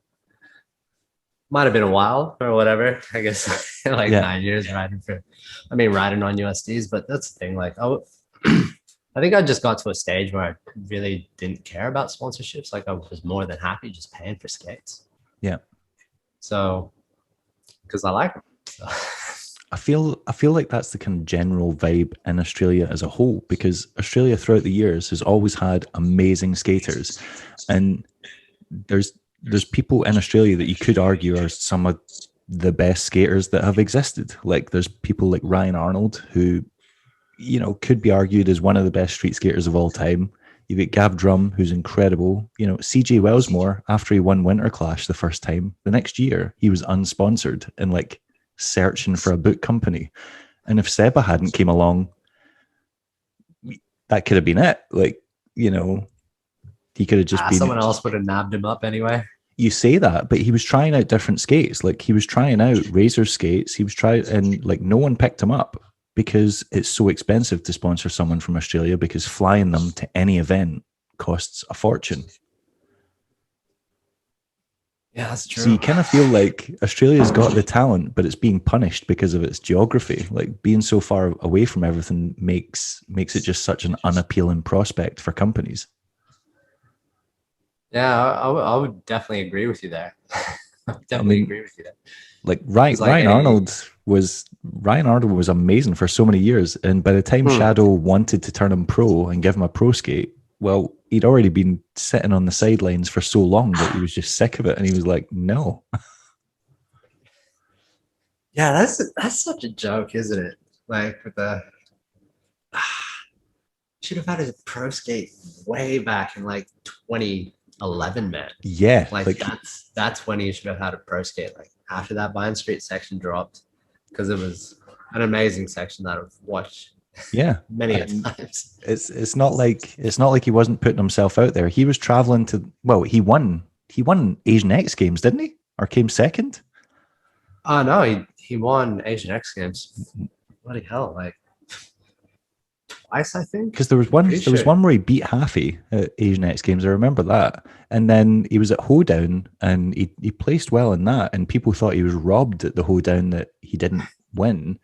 while or whatever. I guess 9 years riding on USDs. But that's the thing. Like, I think I just got to a stage where I really didn't care about sponsorships. Like, I was more than happy just paying for skates. Yeah. So, because I like them. So. I feel like that's the kind of general vibe in Australia as a whole, because Australia throughout the years has always had amazing skaters, and there's people in Australia that you could argue are some of the best skaters that have existed. Like there's people like Ryan Arnold, who could be argued as one of the best street skaters of all time. You've got Gav Drum, who's incredible. CJ Wellsmore, after he won Winter Clash the first time, the next year he was unsponsored and like searching for a book company. And if Seba hadn't came along, that could have been it. Like, he could have just been... Someone else would have nabbed him up anyway. You say that, but he was trying out different skates. Like he was trying out Razor skates. He was trying, and like no one picked him up because it's so expensive to sponsor someone from Australia, because flying them to any event costs a fortune. Yeah, that's true. So you kind of feel like Australia's got the talent, but it's being punished because of its geography. Like being so far away from everything makes it just such an unappealing prospect for companies. Yeah, I would definitely agree with you there. Agree with you there. Like Ryan Arnold was amazing for so many years, and by the time Shadow wanted to turn him pro and give him a pro skate, well, he'd already been sitting on the sidelines for so long that he was just sick of it, and he was like, no. Yeah, that's such a joke, isn't it? like with the should have had a pro skate way back in like 2011, man. Yeah, Like that's when he should have had a pro skate. Like after that Vine Street section dropped, because it was an amazing section that I've watched yeah. many And times. it's not like he wasn't putting himself out there. He was traveling to, well, he won Asian X Games, didn't he? Or came second? Oh no, he won Asian X Games. Bloody hell, like twice, I think. Because there was one where he beat Haffy at Asian X Games. I remember that. And then he was at Hoedown and he placed well in that. And people thought he was robbed at the Hoedown that he didn't win.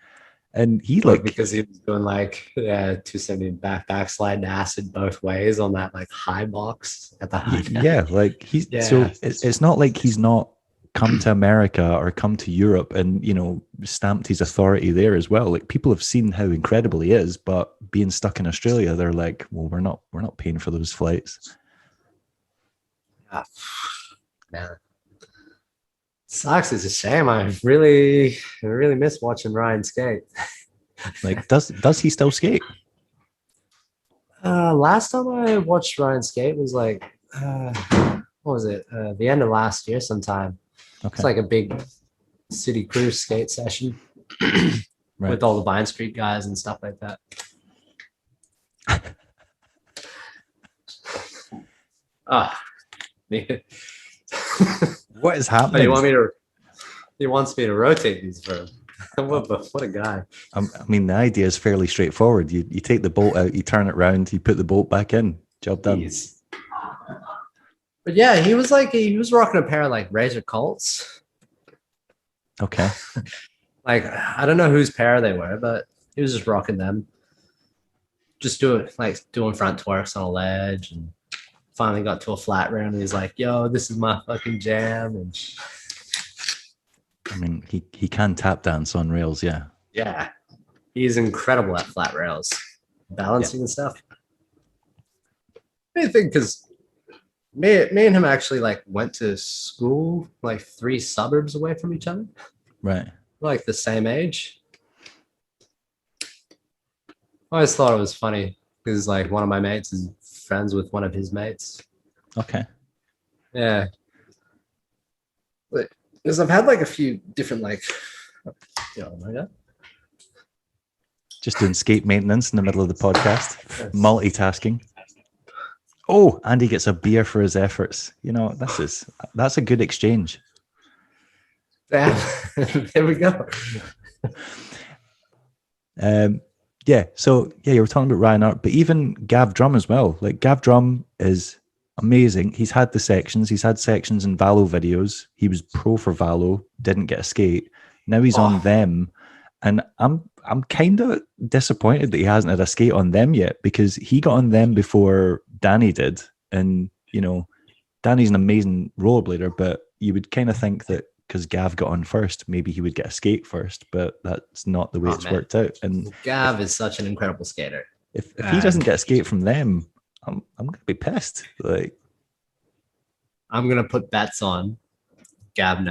And he because he was doing like 270 backslide acid both ways on that like high box at the high. Yeah, like so it's not like he's not come to America or come to Europe and, you know, stamped his authority there as well. Like people have seen how incredible he is, but being stuck in Australia, they're like, well, we're not paying for those flights. Man, sucks. It's a shame. I really miss watching Ryan skate. Like, does he still skate? Last time I watched Ryan skate was like, what was it? The end of last year sometime. Okay. It's like a big city cruise skate session Right. with all the Vine Street guys and stuff like that. What is happening? He wants me to rotate these for him. What a guy. I mean, the idea is fairly straightforward. You take the bolt out, you turn it around, you put the bolt back in. Job done. Jeez. But yeah, he was rocking a pair of like Razor Colts. Okay. Like I don't know whose pair they were, but he was just rocking them. Just doing front twerks on a ledge, and finally got to a flat round. And he's like, "Yo, this is my fucking jam." And I mean, he can tap dance on rails, yeah. yeah, he's incredible at flat rails, balancing and stuff. I think because me and him actually like went to school like 3 suburbs away from each other. Right. Like the same age. I always thought it was funny because like one of my mates is friends with one of his mates. Okay. Yeah. But because I've had like a few different like, Just doing skate maintenance in the middle of the podcast. Multitasking. Oh, and he gets a beer for his efforts. You know, that's a good exchange. Yeah. There we go. So you were talking about Ryan Art, but even Gav Drum as well. Like Gav Drum is amazing. He's had sections in Valo videos. He was pro for Valo, didn't get a skate. Now he's on them, and I'm kind of disappointed that he hasn't had a skate on them yet, because he got on them before Danny did. And you know, Danny's an amazing rollerblader, but you would kind of think that because Gav got on first, maybe he would get a skate first, but that's not the way it's worked out. And Gav is such an incredible skater. If he doesn't get a skate from them, I'm gonna be pissed. Like, I'm gonna put bets on Gav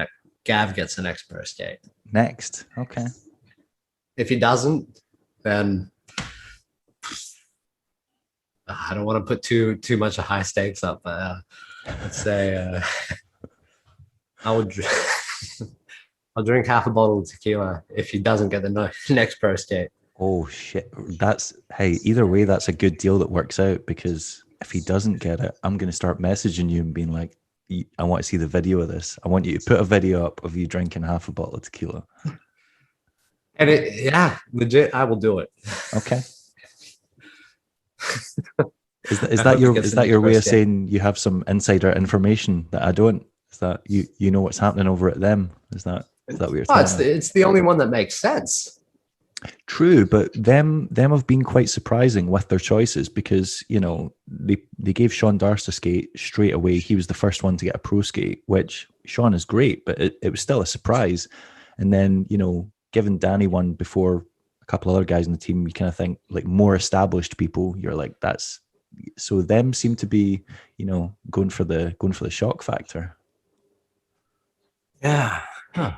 gets an next pro skate. Next, okay. If he doesn't, then I don't want to put too much of high stakes up. But let's say I'll drink half a bottle of tequila if he doesn't get the next pro skate. Oh shit! Either way, that's a good deal that works out, because if he doesn't get it, I'm going to start messaging you and being like, I want to see the video of this. I want you to put a video up of you drinking half a bottle of tequila. And legit, I will do it. Okay. Is that your way of saying you have some insider information that I don't? Is that you know what's happening over at them? Is that what you're saying? It's the only one that makes sense. True, but them have been quite surprising with their choices, because you know they gave Sean Darst a skate straight away. He was the first one to get a pro skate, which Sean is great, but it was still a surprise. And then, you know, giving Danny one before a couple of other guys in the team, you kind of think like more established people. You're like, that's so them seem to be, you know, going for the shock factor. Yeah. Huh.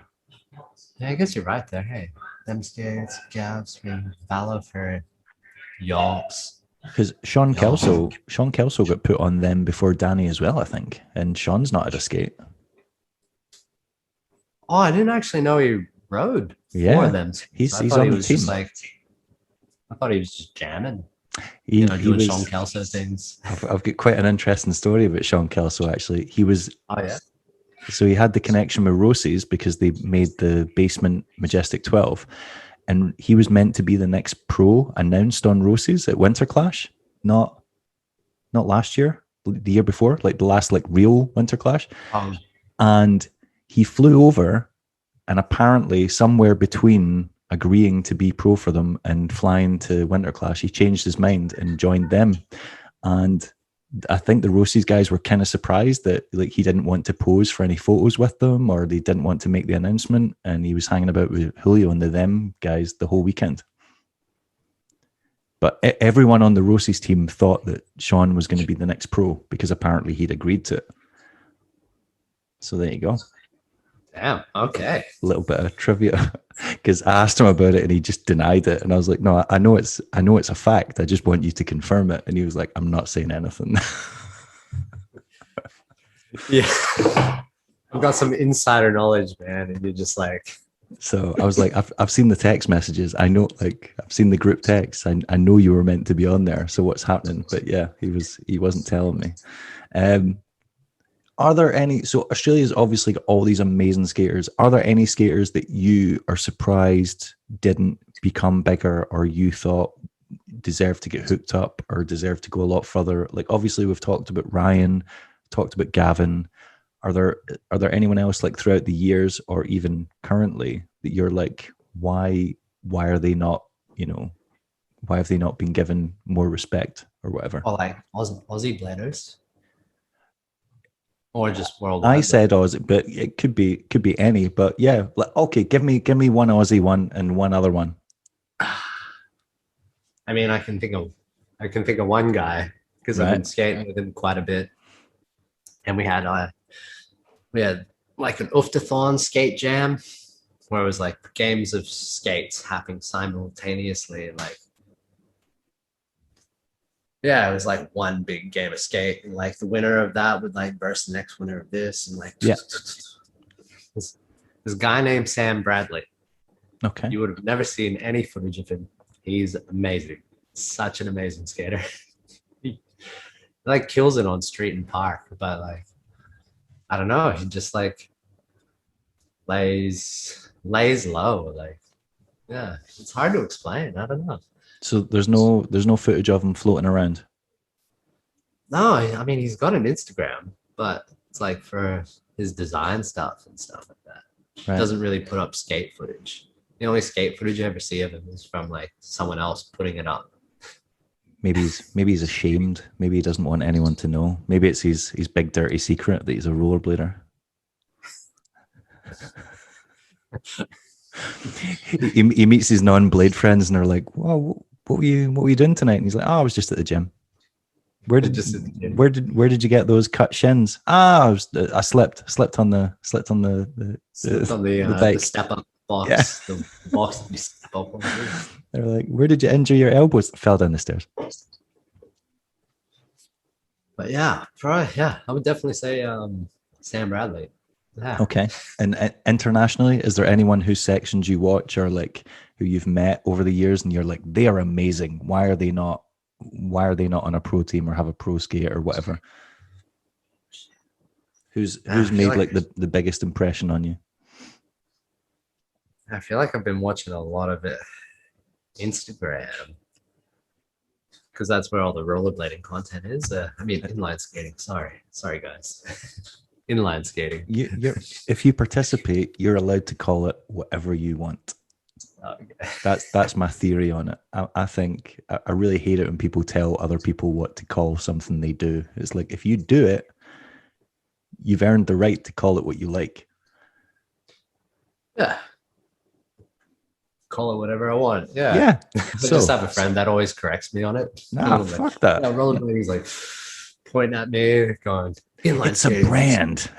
Yeah, I guess you're right there. Hey, them skates, Gavs, Valor for Yorks. Because Sean Kelso got put on them before Danny as well, I think. And Sean's not at a skate. Oh, I didn't actually know he rode Yeah, for them. he's I on thought he the was team. just like, I thought he was just jamming, He doing was. Sean Kelso things. I've got quite an interesting story about Sean Kelso. Actually, he was. Oh yeah. So he had the connection with Rosie's because they made the Basement Majestic 12, and he was meant to be the next pro announced on Rosie's at Winter Clash, not last year, the year before, like the last like real Winter Clash. And he flew over, and apparently somewhere between agreeing to be pro for them and flying to Winter Clash, he changed his mind and joined them. And I think the Rosie's guys were kind of surprised that like he didn't want to pose for any photos with them, or they didn't want to make the announcement, and he was hanging about with Julio and them guys the whole weekend. But everyone on the Rosie's team thought that Sean was going to be the next pro because apparently he'd agreed to it. So there you go. Damn. Okay. A little bit of trivia, because I asked him about it and he just denied it, and I was like, "No, I know it's a fact. I just want you to confirm it." And he was like, "I'm not saying anything." Yeah. I've got some insider knowledge, man, and you're just like. So I was like, I've seen the text messages. I know, like, I've seen the group texts. I know you were meant to be on there. So what's happening? But yeah, he wasn't telling me. Are there any? So Australia's obviously got all these amazing skaters. Are there any skaters that you are surprised didn't become bigger, or you thought deserved to get hooked up, or deserved to go a lot further? Like, obviously we've talked about Ryan, talked about Gavin. Are there anyone else, like, throughout the years or even currently, that you're like, why are they not, why have they not been given more respect or whatever? Or like Aussie bladers. Or just worldwide. I said Aussie, but it could be any. But yeah, okay, give me one Aussie one and one other one. I mean, I can think of one guy because I've been skating with him quite a bit, and we had like an Uftathon skate jam where it was like games of skates happening simultaneously, and like. Yeah, it was like one big game of skate, and like the winner of that would like verse the next winner of this, and like this guy named Sam Bradley. Okay, you would have never seen any footage of him. He's amazing, such an amazing skater. He like kills it on street and park, but like I don't know, he just like lays low. Like yeah, it's hard to explain. I don't know. So there's no footage of him floating around. No, I mean he's got an Instagram, but it's like for his design stuff and stuff like that. Right. He doesn't really put up skate footage. The only skate footage you ever see of him is from like someone else putting it up. Maybe he's ashamed. Maybe he doesn't want anyone to know. Maybe it's his big dirty secret that he's a rollerblader. he meets his non-blade friends and they're like, "Well, what were you doing tonight?" And he's like, "Oh, I was just at the gym." Where did you get those cut shins? I slept on the bike. The step up box. Yeah. The box that you step up on. They're like, "Where did you injure your elbows?" Fell down the stairs. But yeah, probably, yeah, I would definitely say Sam Bradley. Yeah. Okay. And internationally, is there anyone whose sections you watch or like who you've met over the years and you're like, they are amazing? Why are they not on a pro team or have a pro skate or whatever? Who's made like the biggest impression on you? I feel like I've been watching a lot of it Instagram, because that's where all the rollerblading content is. I mean, inline skating. Sorry guys. Inline skating. If you participate, you're allowed to call it whatever you want. Okay. That's my theory on it. I think I really hate it when people tell other people what to call something they do. It's like, if you do it, you've earned the right to call it what you like. Yeah. Call it whatever I want. Yeah. Yeah. I just have a friend that always corrects me on it. Nah, fuck that. Yeah, rollerblading's like pointing at me, going, it's a brand.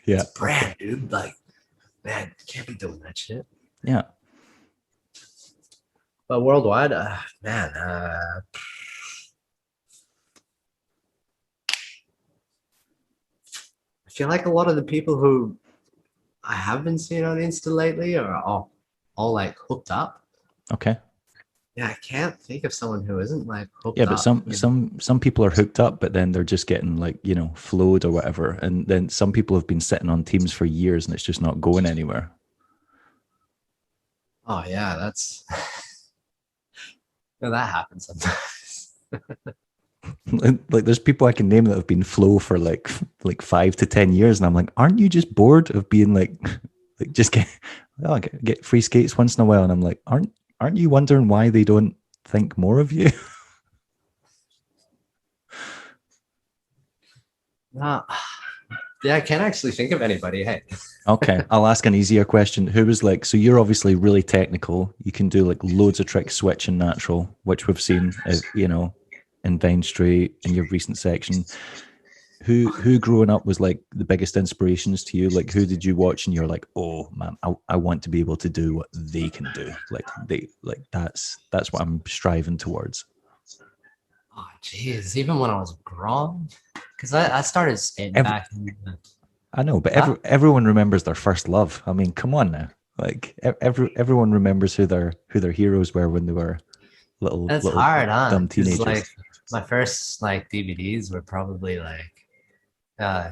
Yeah. It's a brand, dude. Like, man, can't be doing that shit. Yeah. But worldwide, man, I feel like a lot of the people who I have been seeing on Insta lately are all like hooked up. Okay. Yeah, I can't think of someone who isn't like hooked Yeah, but up. some people are hooked up, but then they're just getting like, flowed or whatever. And then some people have been sitting on teams for years and it's just not going anywhere. Oh yeah, that's yeah, that happens sometimes. Like there's people I can name that have been flow for like 5 to 10 years, and I'm like, aren't you just bored of being like just get free skates once in a while? And I'm like, aren't you wondering why they don't think more of you? No, yeah, I can't actually think of anybody. Hey, Okay, I'll ask an easier question. Who was like, so you're obviously really technical. You can do like loads of tricks, switch and natural, which we've seen, in Vine Street in your recent section. Who growing up was like the biggest inspirations to you? Like, who did you watch and you're like, oh man, I want to be able to do what they can do. That's what I'm striving towards. oh geez, even when I was grown, because I started skating back in the, I know, but everyone remembers their first love. I mean, come on now. Like everyone remembers who their heroes were when they were that's little hard, huh? dumb Because teenagers. like my first like DVDs were probably like uh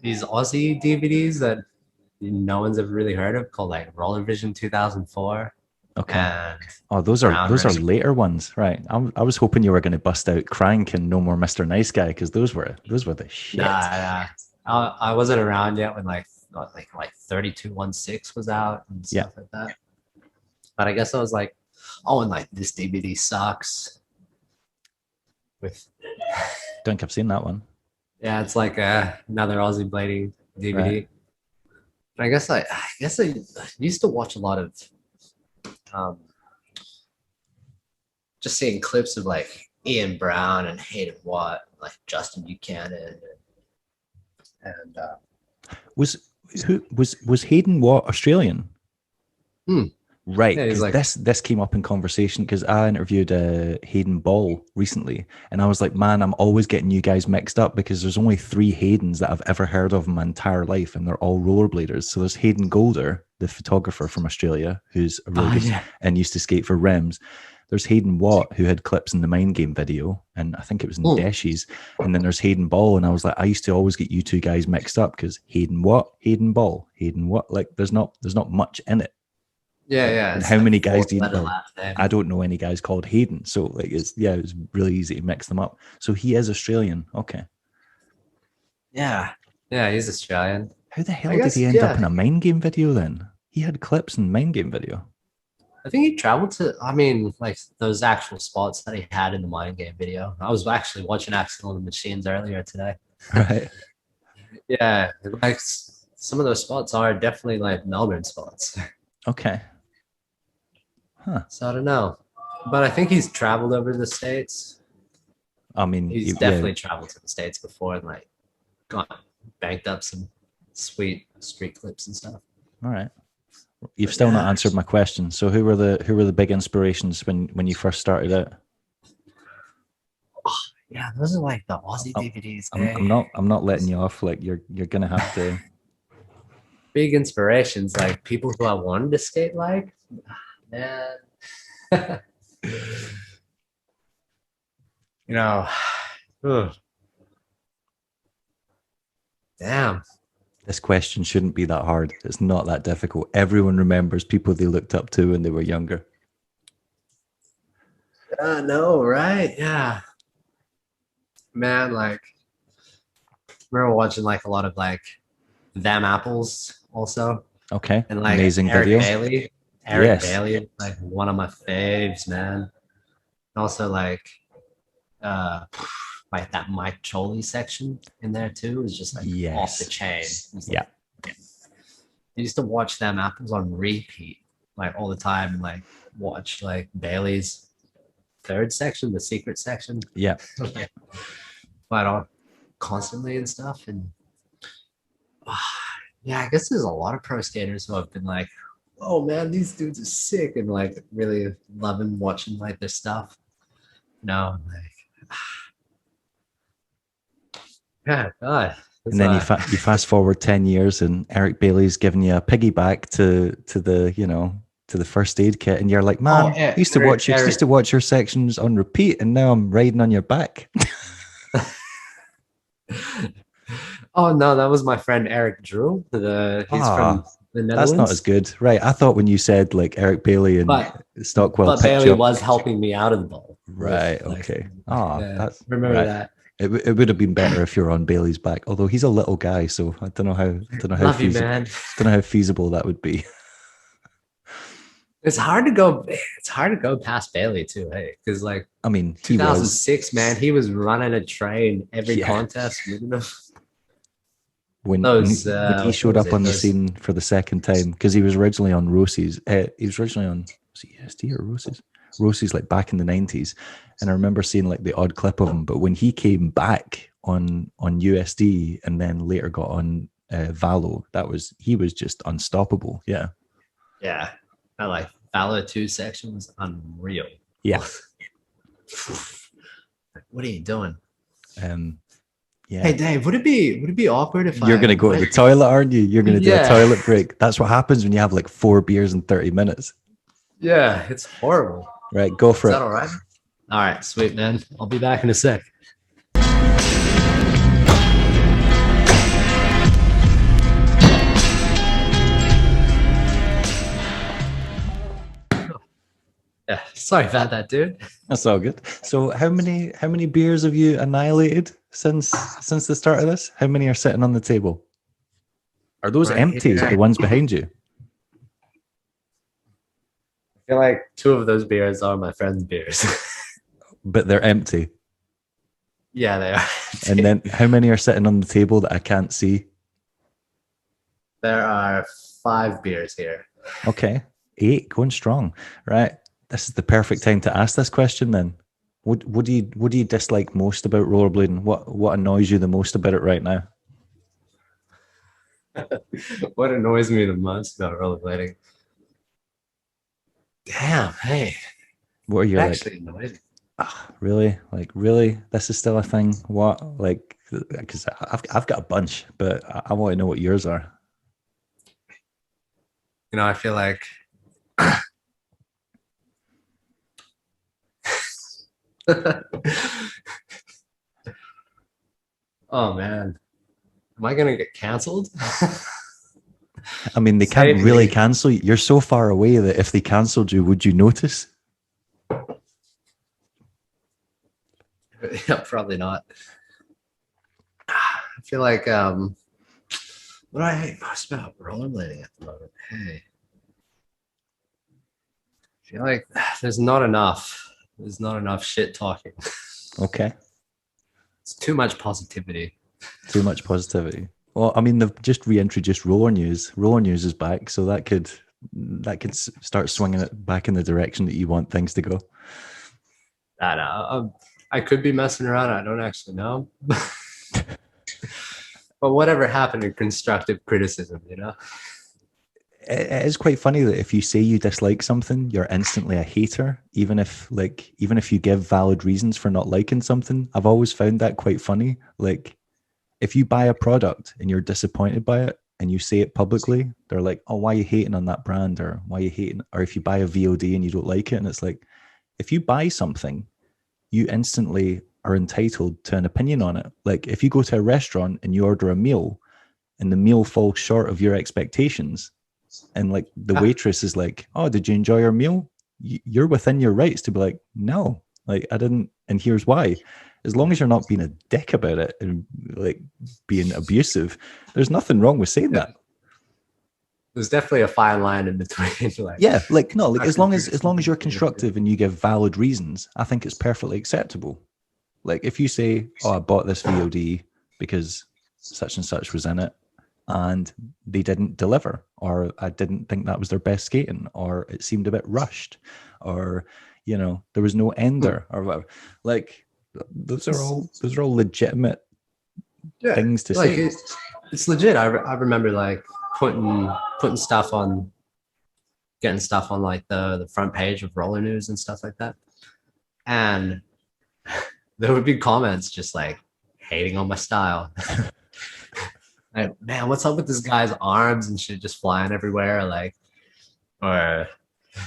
these Aussie DVDs that no one's ever really heard of called like Roller Vision 2004 Okay. and Oh, those are later ones, right? I was hoping you were going to bust out Crank and No More Mr. Nice Guy, because those were the shit. Nah. I wasn't around yet when like 3216 was out and stuff like that. But I guess I was like, oh, and like this DVD sucks. With Don't think I've seen that one. yeah, it's like another Aussie blading DVD. Right. I guess I used to watch a lot of um, just seeing clips of like Ian Brown and Hayden Watt, like Justin Buchanan, and Was Hayden Watt Australian? Hmm. Right, Yeah, he's because like, this came up in conversation because I interviewed Hayden Ball recently, and I was like, man, I'm always getting you guys mixed up because there's only 3 Haydens that I've ever heard of in my entire life, and they're all rollerbladers. So there's Hayden Golder, the photographer from Australia, who's a really good and used to skate for Rems. There's Hayden Watt, who had clips in the Mind Game video, and I think it was in Deshi's. And then there's Hayden Ball, and I was like, I used to always get you two guys mixed up because Hayden Watt, Hayden Ball, Hayden Watt. Like, there's not much in it. yeah. And how like many guys do you four-letter know? last name. I don't know any guys called Hayden. So like it was really easy to mix them up. So he is Australian. Okay. Yeah, he's Australian. How the hell did he end up in a Mind Game video then? He had clips in Mind Game video. I think he traveled to, I mean, like those actual spots that he had in the Mind Game video. I was actually watching Accidental Machines earlier today. Right. Yeah, like some of those spots are definitely like Melbourne spots. Okay. Huh. So I don't know. But I think he's traveled over to the States. I mean, He's definitely traveled to the States before and like banked up some sweet street clips and stuff. All right. You've still not answered my question. So who were the big inspirations when you first started out? Oh, yeah, those are like the Aussie DVDs. I'm not letting you off. Like you're gonna have to. Big inspirations, like people who I wanted to skate like, man. You know, ugh. Damn. This question shouldn't be that hard. It's not that difficult. Everyone remembers people they looked up to when they were younger. No, right? Yeah. Man, like we were watching like a lot of like Them Apples also. Okay. And like amazing Eric video. Bailey. Eric Bailey, like one of my faves, man. Also like that Mike Choley section in there too is just like off the chain. Yeah. I used to watch Them Apples on repeat like all the time and like watch like Bailey's third section, the secret section. Yeah. But constantly and stuff. And Yeah, I guess there's a lot of pro skaters who have been like, oh man, these dudes are sick, and like really loving watching like their stuff. No, like, yeah, God. And then you fast forward 10 years and Eric Bailey's giving you a piggyback to the, to the first aid kit. And you're like, man, Oh, I used to watch your sections on repeat and now I'm riding on your back. Oh no, that was my friend Eric Drew. He's from the Netherlands. That's not as good. Right. I thought when you said like Eric Bailey and Stockwell, but Bailey was helping me out of the bowl. Right. Okay. That's remember right. that. It would have been better if you're on Bailey's back, although he's a little guy, so I don't know how feasible that would be. It's hard to go past Bailey too, hey, because like I mean, 2006, man, he was running a train every contest. When he showed up on the scene for the second time, because he was originally on Rosie's. He was originally on USD or Rosie's. Rosie's like back in the 90s, and I remember seeing like the odd clip of him. But when he came back on USD and then later got on Valo, he was just unstoppable. Yeah. Yeah. I like Valo 2 section was unreal. Yeah. What are you doing? Yeah. Hey Dave, would it be awkward if you're gonna go to the toilet, aren't you? You're gonna do a toilet break. That's what happens when you have like 4 beers in 30 minutes. Yeah, it's horrible. Right, go for it. Is that all right? All right, sweet man. I'll be back in a sec. Yeah, sorry about that, dude. That's all good. So how many beers have you annihilated since the start of this? How many are sitting on the table? Are those empty, the ones behind you? I feel like 2 of those beers are my friend's beers. But they're empty. Yeah, they are. And then how many are sitting on the table that I can't see? There are 5 beers here. Okay. 8, going strong. Right. This is the perfect time to ask this question then. What do you dislike most about rollerblading? What annoys you the most about it right now? What annoys me the most about rollerblading? Damn, hey. What are you actually annoyed? Really? Like, really? This is still a thing? What? Like, because I've got a bunch, but I want to know what yours are. You know, I feel like oh man, am I gonna get canceled? I mean, they can't really cancel you. You're so far away that if they cancelled you, would you notice? Yeah, probably not. I feel like what do I hate most about rollerblading at the moment? Hey, I feel like there's not enough shit talking. Okay. It's too much positivity. Too much positivity. Well, I mean, they've just reintroduced roller news. Roller news is back, so that could start swinging it back in the direction that you want things to go. I know. I could be messing around. I don't actually know. But whatever happened to constructive criticism, you know? It is quite funny that if you say you dislike something, you're instantly a hater, even if you give valid reasons for not liking something. I've always found that quite funny. Like, if you buy a product and you're disappointed by it and you say it publicly, they're like, oh, why are you hating on that brand? Or why are you hating? Or if you buy a VOD and you don't like it, and it's like, if you buy something, you instantly are entitled to an opinion on it. Like, if you go to a restaurant and you order a meal and the meal falls short of your expectations, and like the waitress is like, oh, did you enjoy your meal? You're within your rights to be like, no, like I didn't, and here's why. As long as you're not being a dick about it and like being abusive, there's nothing wrong with saying that. There's definitely a fine line in between. Like, yeah, like no, like as long as you're constructive and you give valid reasons, I think it's perfectly acceptable. Like if you say, oh, I bought this VOD because such and such was in it and they didn't deliver, or I didn't think that was their best skating, or it seemed a bit rushed, or there was no ender or whatever. Like those are all yeah, legitimate things to like say. it's legit. I remember like putting stuff on, getting stuff on like the front page of Roller News and stuff like that. And there would be comments just like hating on my style. Like, man, what's up with this guy's arms and shit just flying everywhere? Like, or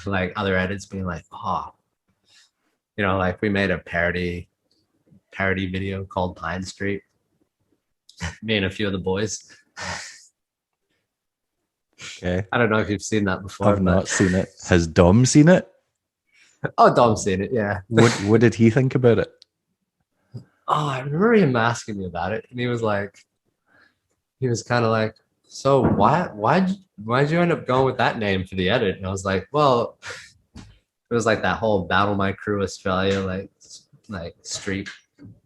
like other edits being like, oh, you know, like we made a parody video called Pine Street. Me and a few of the boys. Okay. I don't know if you've seen that before. I've not seen it. Has Dom seen it? Oh, Dom's seen it, yeah. What did he think about it? Oh, I remember him asking me about it, and he was kind of like, so why'd you end up going with that name for the edit? And I was like, well, it was like that whole Battle My Crew Australia like street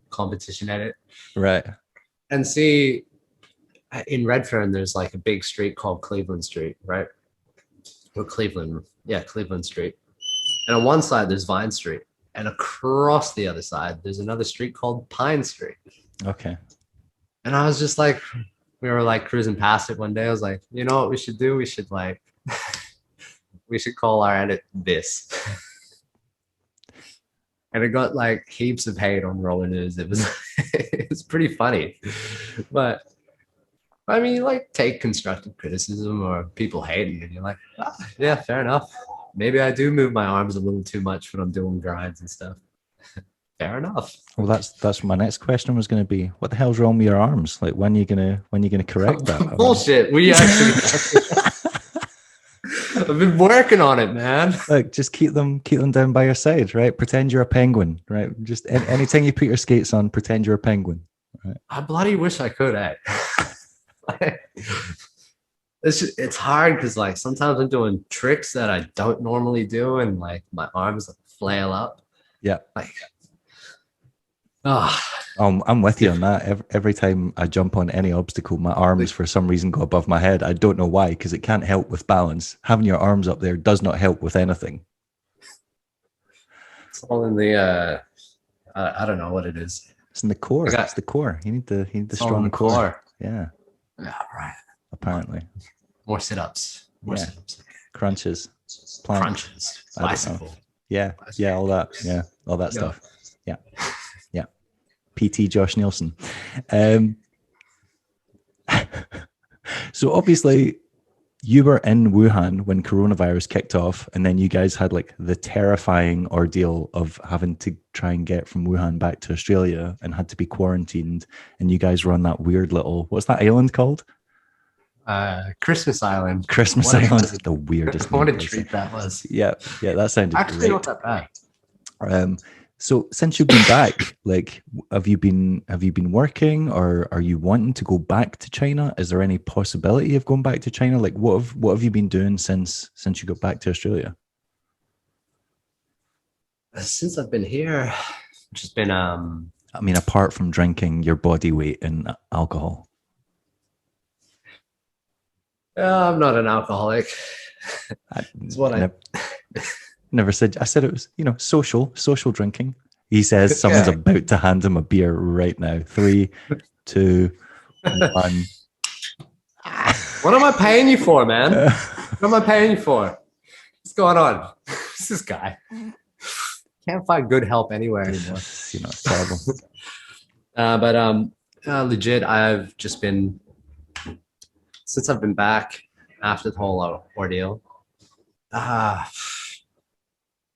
competition edit. Right. And see, in Redfern, there's like a big street called Cleveland Street, right? Or Cleveland Street. And on one side, there's Vine Street. And across the other side, there's another street called Pine Street. Okay. And I was just like, we were like cruising past it one day. I was like, you know what we should do? We should like, we should call our edit this. And it got like heaps of hate on Roller News. It was, it was pretty funny. But I mean, like take constructive criticism or people hating and you're like, yeah, fair enough. Maybe I do move my arms a little too much when I'm doing grinds and stuff. Fair enough. Well, that's my next question was going to be, what the hell's wrong with your arms? Like, when are you gonna correct that? Bullshit. We actually, I've been working on it, man. Like, just keep them down by your side, right? Pretend you're a penguin, right? Just anytime you put your skates on, pretend you're a penguin. Right? I bloody wish I could, it's hard because like sometimes I'm doing tricks that I don't normally do, and like my arms flail up. Yeah. Like, I'm with you on that. Every time I jump on any obstacle, my arms for some reason go above my head. I don't know why, because it can't help with balance. Having your arms up there does not help with anything. It's all in the I don't know what it is. It's in the core. It's the core. You need the strong core. Yeah. Yeah, right. Apparently. More sit-ups. More sit-ups. Crunches. Planks. Crunches. Bicycle. Yeah. Yeah, all that. Yeah. All that stuff. Yeah. Yeah. PT Josh Nielsen. So obviously you were in Wuhan when coronavirus kicked off, and then you guys had like the terrifying ordeal of having to try and get from Wuhan back to Australia and had to be quarantined. And you guys were on that weird little, what's that island called? Christmas Island. Christmas Island is the weirdest. What a treat that was. Yeah, that sounded actually great. Not that bad. So since you've been back, like, have you been working, or are you wanting to go back to China? Is there any possibility of going back to China? Like, what have you been doing since you got back to Australia? Since I've been here, just been I mean, apart from drinking your body weight in alcohol. I'm not an alcoholic. It's what I never said. I said it was, social drinking. He says someone's about to hand him a beer right now. 3, 2, 1. What am I paying you for, man? What am I paying you for? What's going on? Who's this guy? Can't find good help anywhere anymore. It's terrible. But legit, I've just been, since I've been back after the whole ordeal,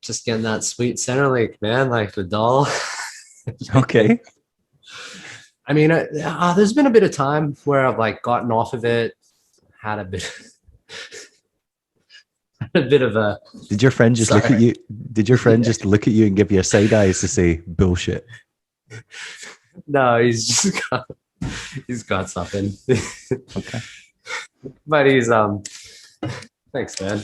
just getting that sweet Centrelink, man, like the doll. Okay. I mean, there's been a bit of time where I've like gotten off of it, had a bit of a. Did your friend just look at you? Did your friend just look at you and give you a side eyes to say bullshit? No, he's got something. Okay. But he's thanks, man.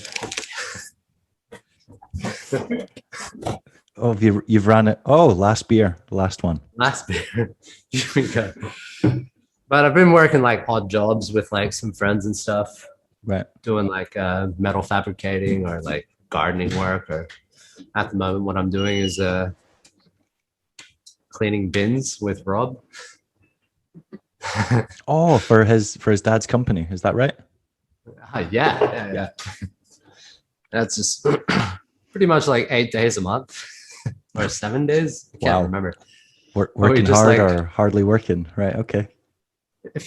Oh, you've ran it. Oh, last beer, last one. Last beer. Here we go. But I've been working like odd jobs with like some friends and stuff. Right. Doing like metal fabricating or like gardening work, or at the moment what I'm doing is cleaning bins with Rob. Oh, for his dad's company, is that right? Yeah. That's just pretty much like 8 days a month or 7 days. I can't Wow. remember. Working just hard like or hardly working, right? Okay. it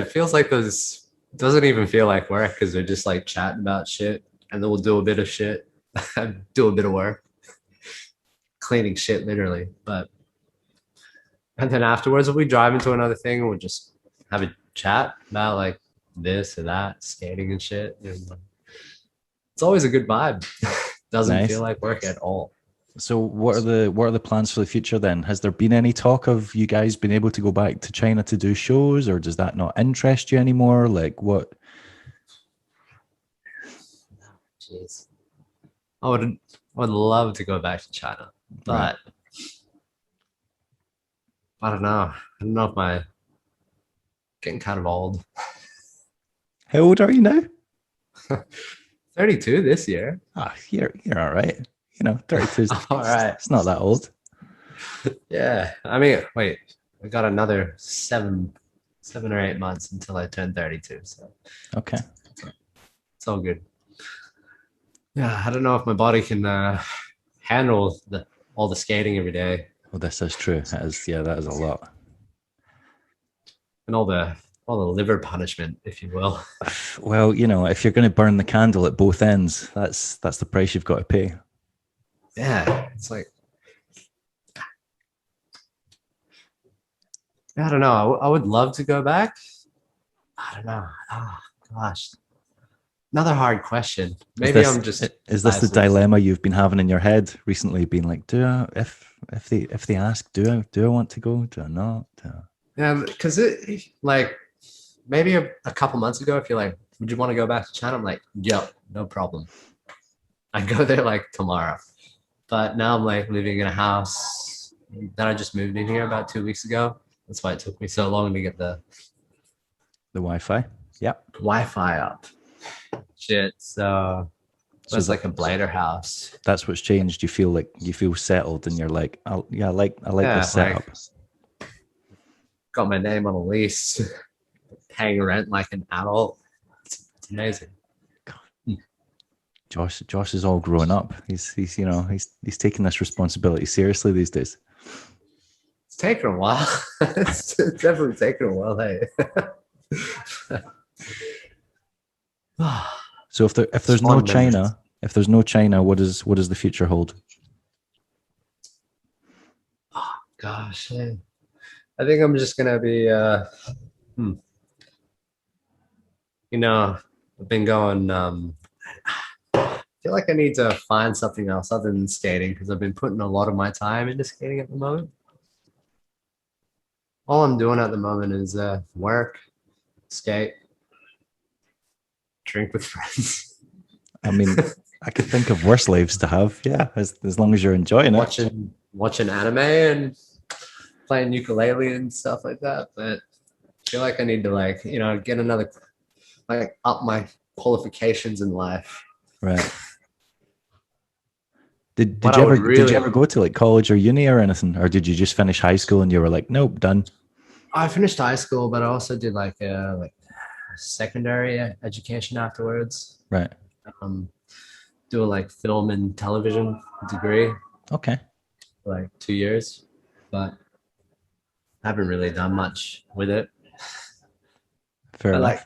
feels like those doesn't even feel like work because they're just like chatting about shit and then we'll do a bit of shit, do a bit of work, cleaning shit literally. But and then afterwards we'll be driving to another thing and we'll just have a chat about like this or that, skating and shit. And it's always a good vibe. Doesn't Nice. feel like work at all. So what are the plans for the future then? Has there been any talk of you guys being able to go back to China to do shows, or does that not interest you anymore? Like what? Jeez. I would love to go back to China, but I don't know. I don't know if my getting kind of old. How old are you now? 32 this year. Ah, you're all right. You know, 32 is All right. it's not that old. Yeah. I mean, wait, I got another 7 or 8 months until I turn 32. So Okay. it's all good. Yeah, I don't know if my body can handle all the skating every day Well, this is true. That is, yeah, that is a lot. and all the liver punishment, if you will. Well, you know, if you're going to burn the candle at both ends, that's the price you've got to pay. Yeah, it's like I don't know. I would love to go back. I don't know. Oh, gosh, another hard question. Maybe I'm just Is this the decisive. dilemma you've been having in your head recently? Being like, if they ask, do I want to go? Do I not? Yeah, because it like maybe a couple months ago, if you're like, would you want to go back to China? I'm like, yep, no problem. I go there like tomorrow. But now I'm like living in a house that I just moved in here about 2 weeks ago. That's why it took me so long to get the Wi-Fi. Yep. Wi-Fi up. Shit. So So it's like a blighter house. that's what's changed. You feel settled, and you're like, I like Yeah, this setup. Got my name on a lease, paying rent like an adult. It's amazing. Josh is all grown up. He's you know he's taking this responsibility seriously these days. It's taken a while. It's definitely taken a while. Hey. So if there's no China, what does the future hold? Oh, gosh, man. I think I'm just gonna be you know, I've been going I feel like I need to find something else other than skating because I've been putting a lot of my time into skating at the moment. All I'm doing at the moment is work, skate, drink with friends. I mean, I could think of worse lives to have. Yeah, as long as you're enjoying it. Watching anime and playing ukulele and stuff like that. But I feel like I need to like, you know, get another like up my qualifications in life. Right. Did you ever go to like college or uni or anything, or did you just finish high school and you were like, nope, done? I finished high school, but I also did like secondary education afterwards. Right. Do a like film and television degree. Okay. For like 2 years, but I haven't really done much with it. Fair enough. Like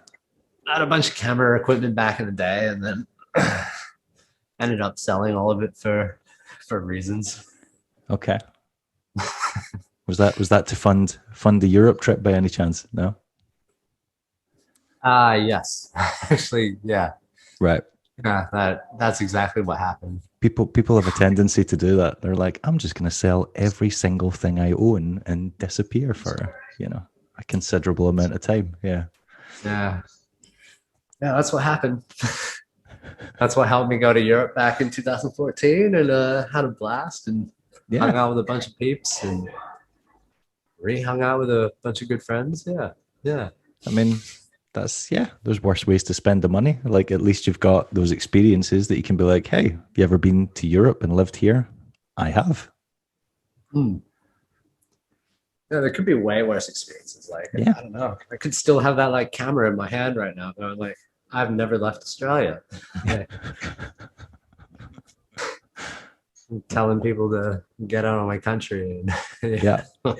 I had a bunch of camera equipment back in the day, and then ended up selling all of it for reasons. Okay. Was that to fund the Europe trip by any chance? No. Yes. Actually, yeah. Right. Yeah, that's exactly what happened. People have a tendency to do that. They're like, I'm just going to sell every single thing I own and disappear for, you know, a considerable amount of time. Yeah. Yeah. Yeah, that's what happened. That's what helped me go to Europe back in 2014 and had a blast and hung out with a bunch of peeps and hung out with a bunch of good friends. Yeah. Yeah. I mean, there's worse ways to spend the money. Like at least you've got those experiences that you can be like, hey, have you ever been to Europe and lived here? I have. Yeah, there could be way worse experiences. Like, yeah. I don't know. I could still have that like camera in my hand right now. Going like, I've never left Australia. Yeah. I'm telling people to get out of my country. And Yeah. for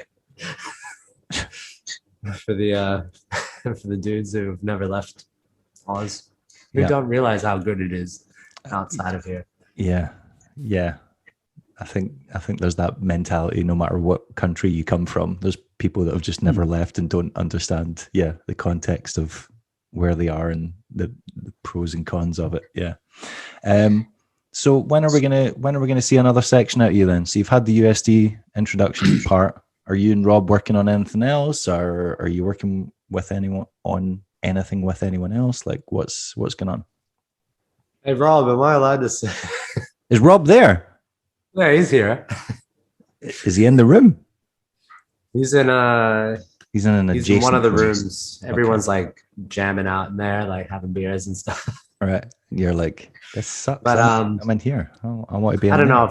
the for the dudes who've never left Oz, who Yeah. don't realize how good it is outside of here. Yeah. Yeah. I think there's that mentality no matter what country you come from. There's people that have just never left and don't understand, the context of where they are and the pros and cons of it. Yeah. So when are we gonna see another section out of you then? So you've had the USD introduction part. Are you and Rob working on anything else, or are you working with anyone on anything with anyone else? Like what's going on? Hey Rob, am I allowed to say? Is Rob there? Yeah, he's here. Is he in the room? He's in He's in an he's adjacent in one of the room. rooms. Everyone's like jamming out in there, like having beers and stuff. All right. You're like, this sucks. But I'm in here. I want to be. I don't know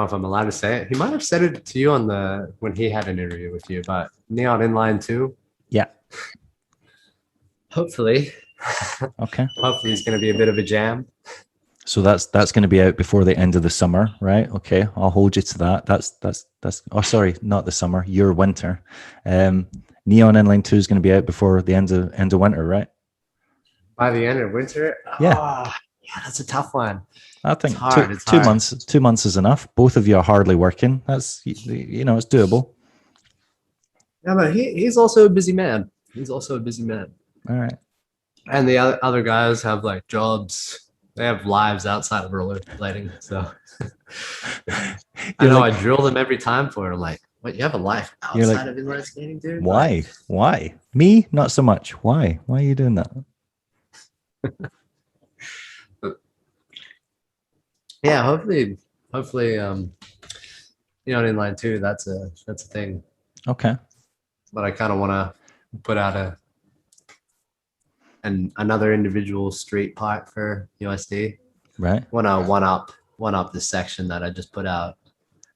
if I'm allowed to say it. He might have said it to you when he had an interview with you about Neon Inline 2. Yeah. Hopefully. Okay. Hopefully it's going to be a bit of a jam. So that's going to be out before the end of the summer, right? Okay, I'll hold you to that. That's. Oh, sorry, not the summer. Your winter. Neon Inline 2 is going to be out before the end of winter, right? By the end of winter. Yeah. Oh, yeah, that's a tough one. I think It's hard. It's 2 hard. months. 2 months is enough. Both of you are hardly working. That's it's doable. Yeah, but he's also a busy man. All right. And the other guys have like jobs. They have lives outside of rollerblading. So I know I drill them every time for it. I'm like, what? You have a life outside of inline skating, dude? Why? Why? Me? Not so much. Why? Why are you doing that? Yeah, hopefully, inline 2. That's a thing. Okay. But I kind of want to put out another individual street part for USD. Right. Want to one up the section that I just put out.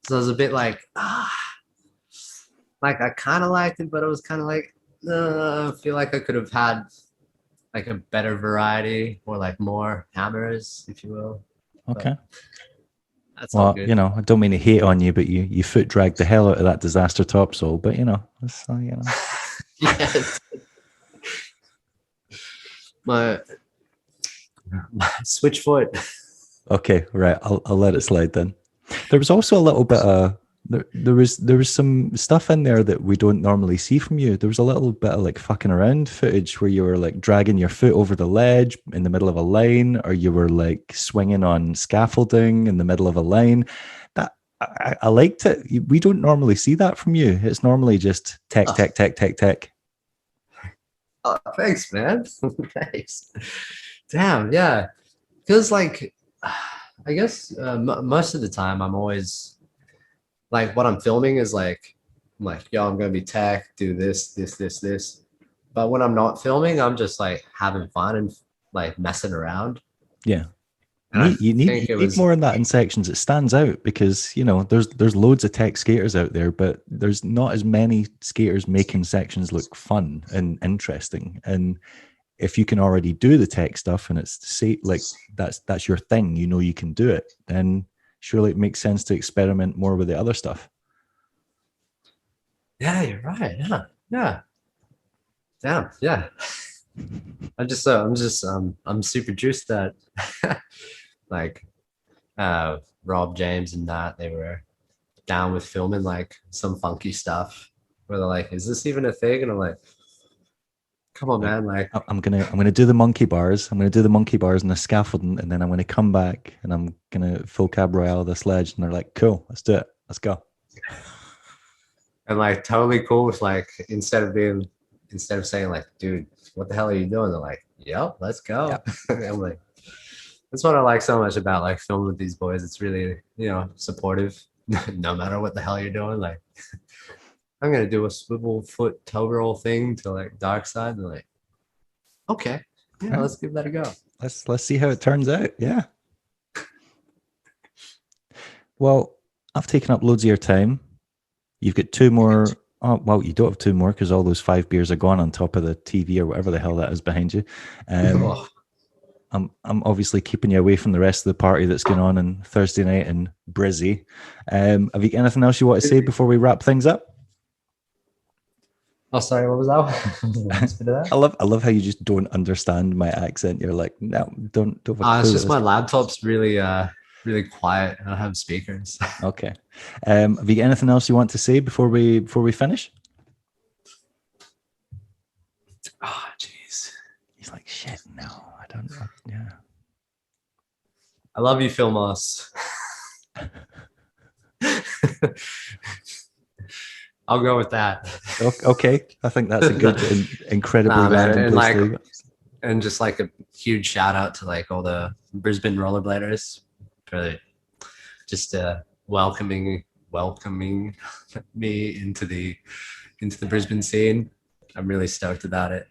So I was a bit like I kind of liked it, but it was kind of like I feel like I could have had like a better variety or like more hammers, if you will. Okay. But that's all Well, good. I don't mean to hate on you, but you foot dragged the hell out of that disaster topsoil. But that's, Yes. My switch foot. Okay, right. I'll let it slide then. There was also a little bit of there was some stuff in there that we don't normally see from you. There was a little bit of like fucking around footage where you were like dragging your foot over the ledge in the middle of a line, or you were like swinging on scaffolding in the middle of a line. That I liked it. We don't normally see that from you. It's normally just tech. Oh, thanks, man. Thanks. Damn, yeah. Because like, I guess most of the time I'm always like, what I'm filming is like, I'm like, yo, I'm gonna be tech, do this. But when I'm not filming, I'm just like having fun and like messing around. Yeah. And You need more in that in sections. It stands out because there's loads of tech skaters out there, but there's not as many skaters making sections look fun and interesting. And if you can already do the tech stuff and it's like that's your thing, you can do it, then surely it makes sense to experiment more with the other stuff. Yeah, you're right. Yeah. Damn, yeah. I'm super juiced that like Rob, James and that they were down with filming like some funky stuff where they're like, is this even a thing? And I'm like, come on, man. Like I'm gonna do the monkey bars. I'm gonna do the monkey bars and the scaffolding, and then I'm gonna come back and I'm gonna full cab royale this ledge. And they're like, cool, let's do it. Let's go. And like totally cool with like instead of saying like, dude, what the hell are you doing? They're like, yep, let's go. Yep. I'm like, that's what I like so much about like filming with these boys. It's really, supportive no matter what the hell you're doing. Like, I'm going to do a swivel foot toe roll thing to like dark side. And they're like, okay, yeah, let's give that a go. Let's see how it turns out. Yeah. Well, I've taken up loads of your time. You've got two more Oh, well, you don't have two more because all those 5 beers are gone on top of the TV or whatever the hell that is behind you. Oh, I'm obviously keeping you away from the rest of the party that's going on Thursday night in Brizzy. Have you got anything else you want to say before we wrap things up? oh, sorry, what was that? Last bit of that? I love how you just don't understand my accent. You're like, no, don't have a It's clue just what my laptop's really quiet. I don't have speakers. Okay. Have you got anything else you want to say before we finish? Oh, jeez. He's like, shit, no, I don't. Yeah. I love you, Phil Moss. I'll go with that. Okay, I think that's a good, incredibly Nah, man, random and place to like, leave it. and just like a huge shout out to like all the Brisbane rollerbladers for just welcoming me into the Brisbane scene. I'm really stoked about it.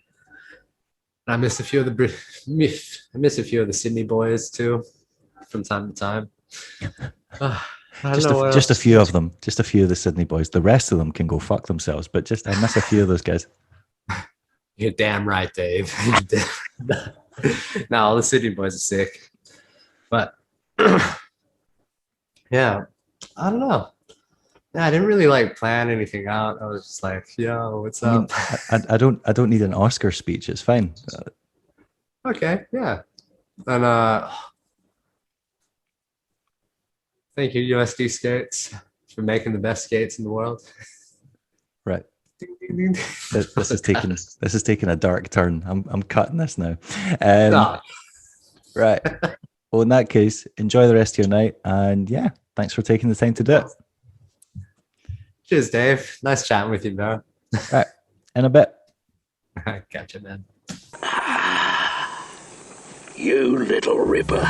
I miss a few of the Sydney boys too, from time to time. I don't know what Just a else. few of them, just a few of the Sydney boys. The rest of them can go fuck themselves. But just I miss a few of those guys. You're damn right, Dave. No, all the Sydney boys are sick. But yeah, I don't know. Yeah, I didn't really like plan anything out. I was just like, yo, what's I mean, up? I don't need an Oscar speech. It's fine. Okay, yeah. And thank you, USD Skates, for making the best skates in the world. Right. Ding, ding, ding. This is taking a dark turn. I'm cutting this now. Oh, Right. Well, in that case, enjoy the rest of your night, and yeah, thanks for taking the time to do it. cheers, Dave. Nice chatting with you, bro. Right. In a bit. Gotcha, man. You little ripper.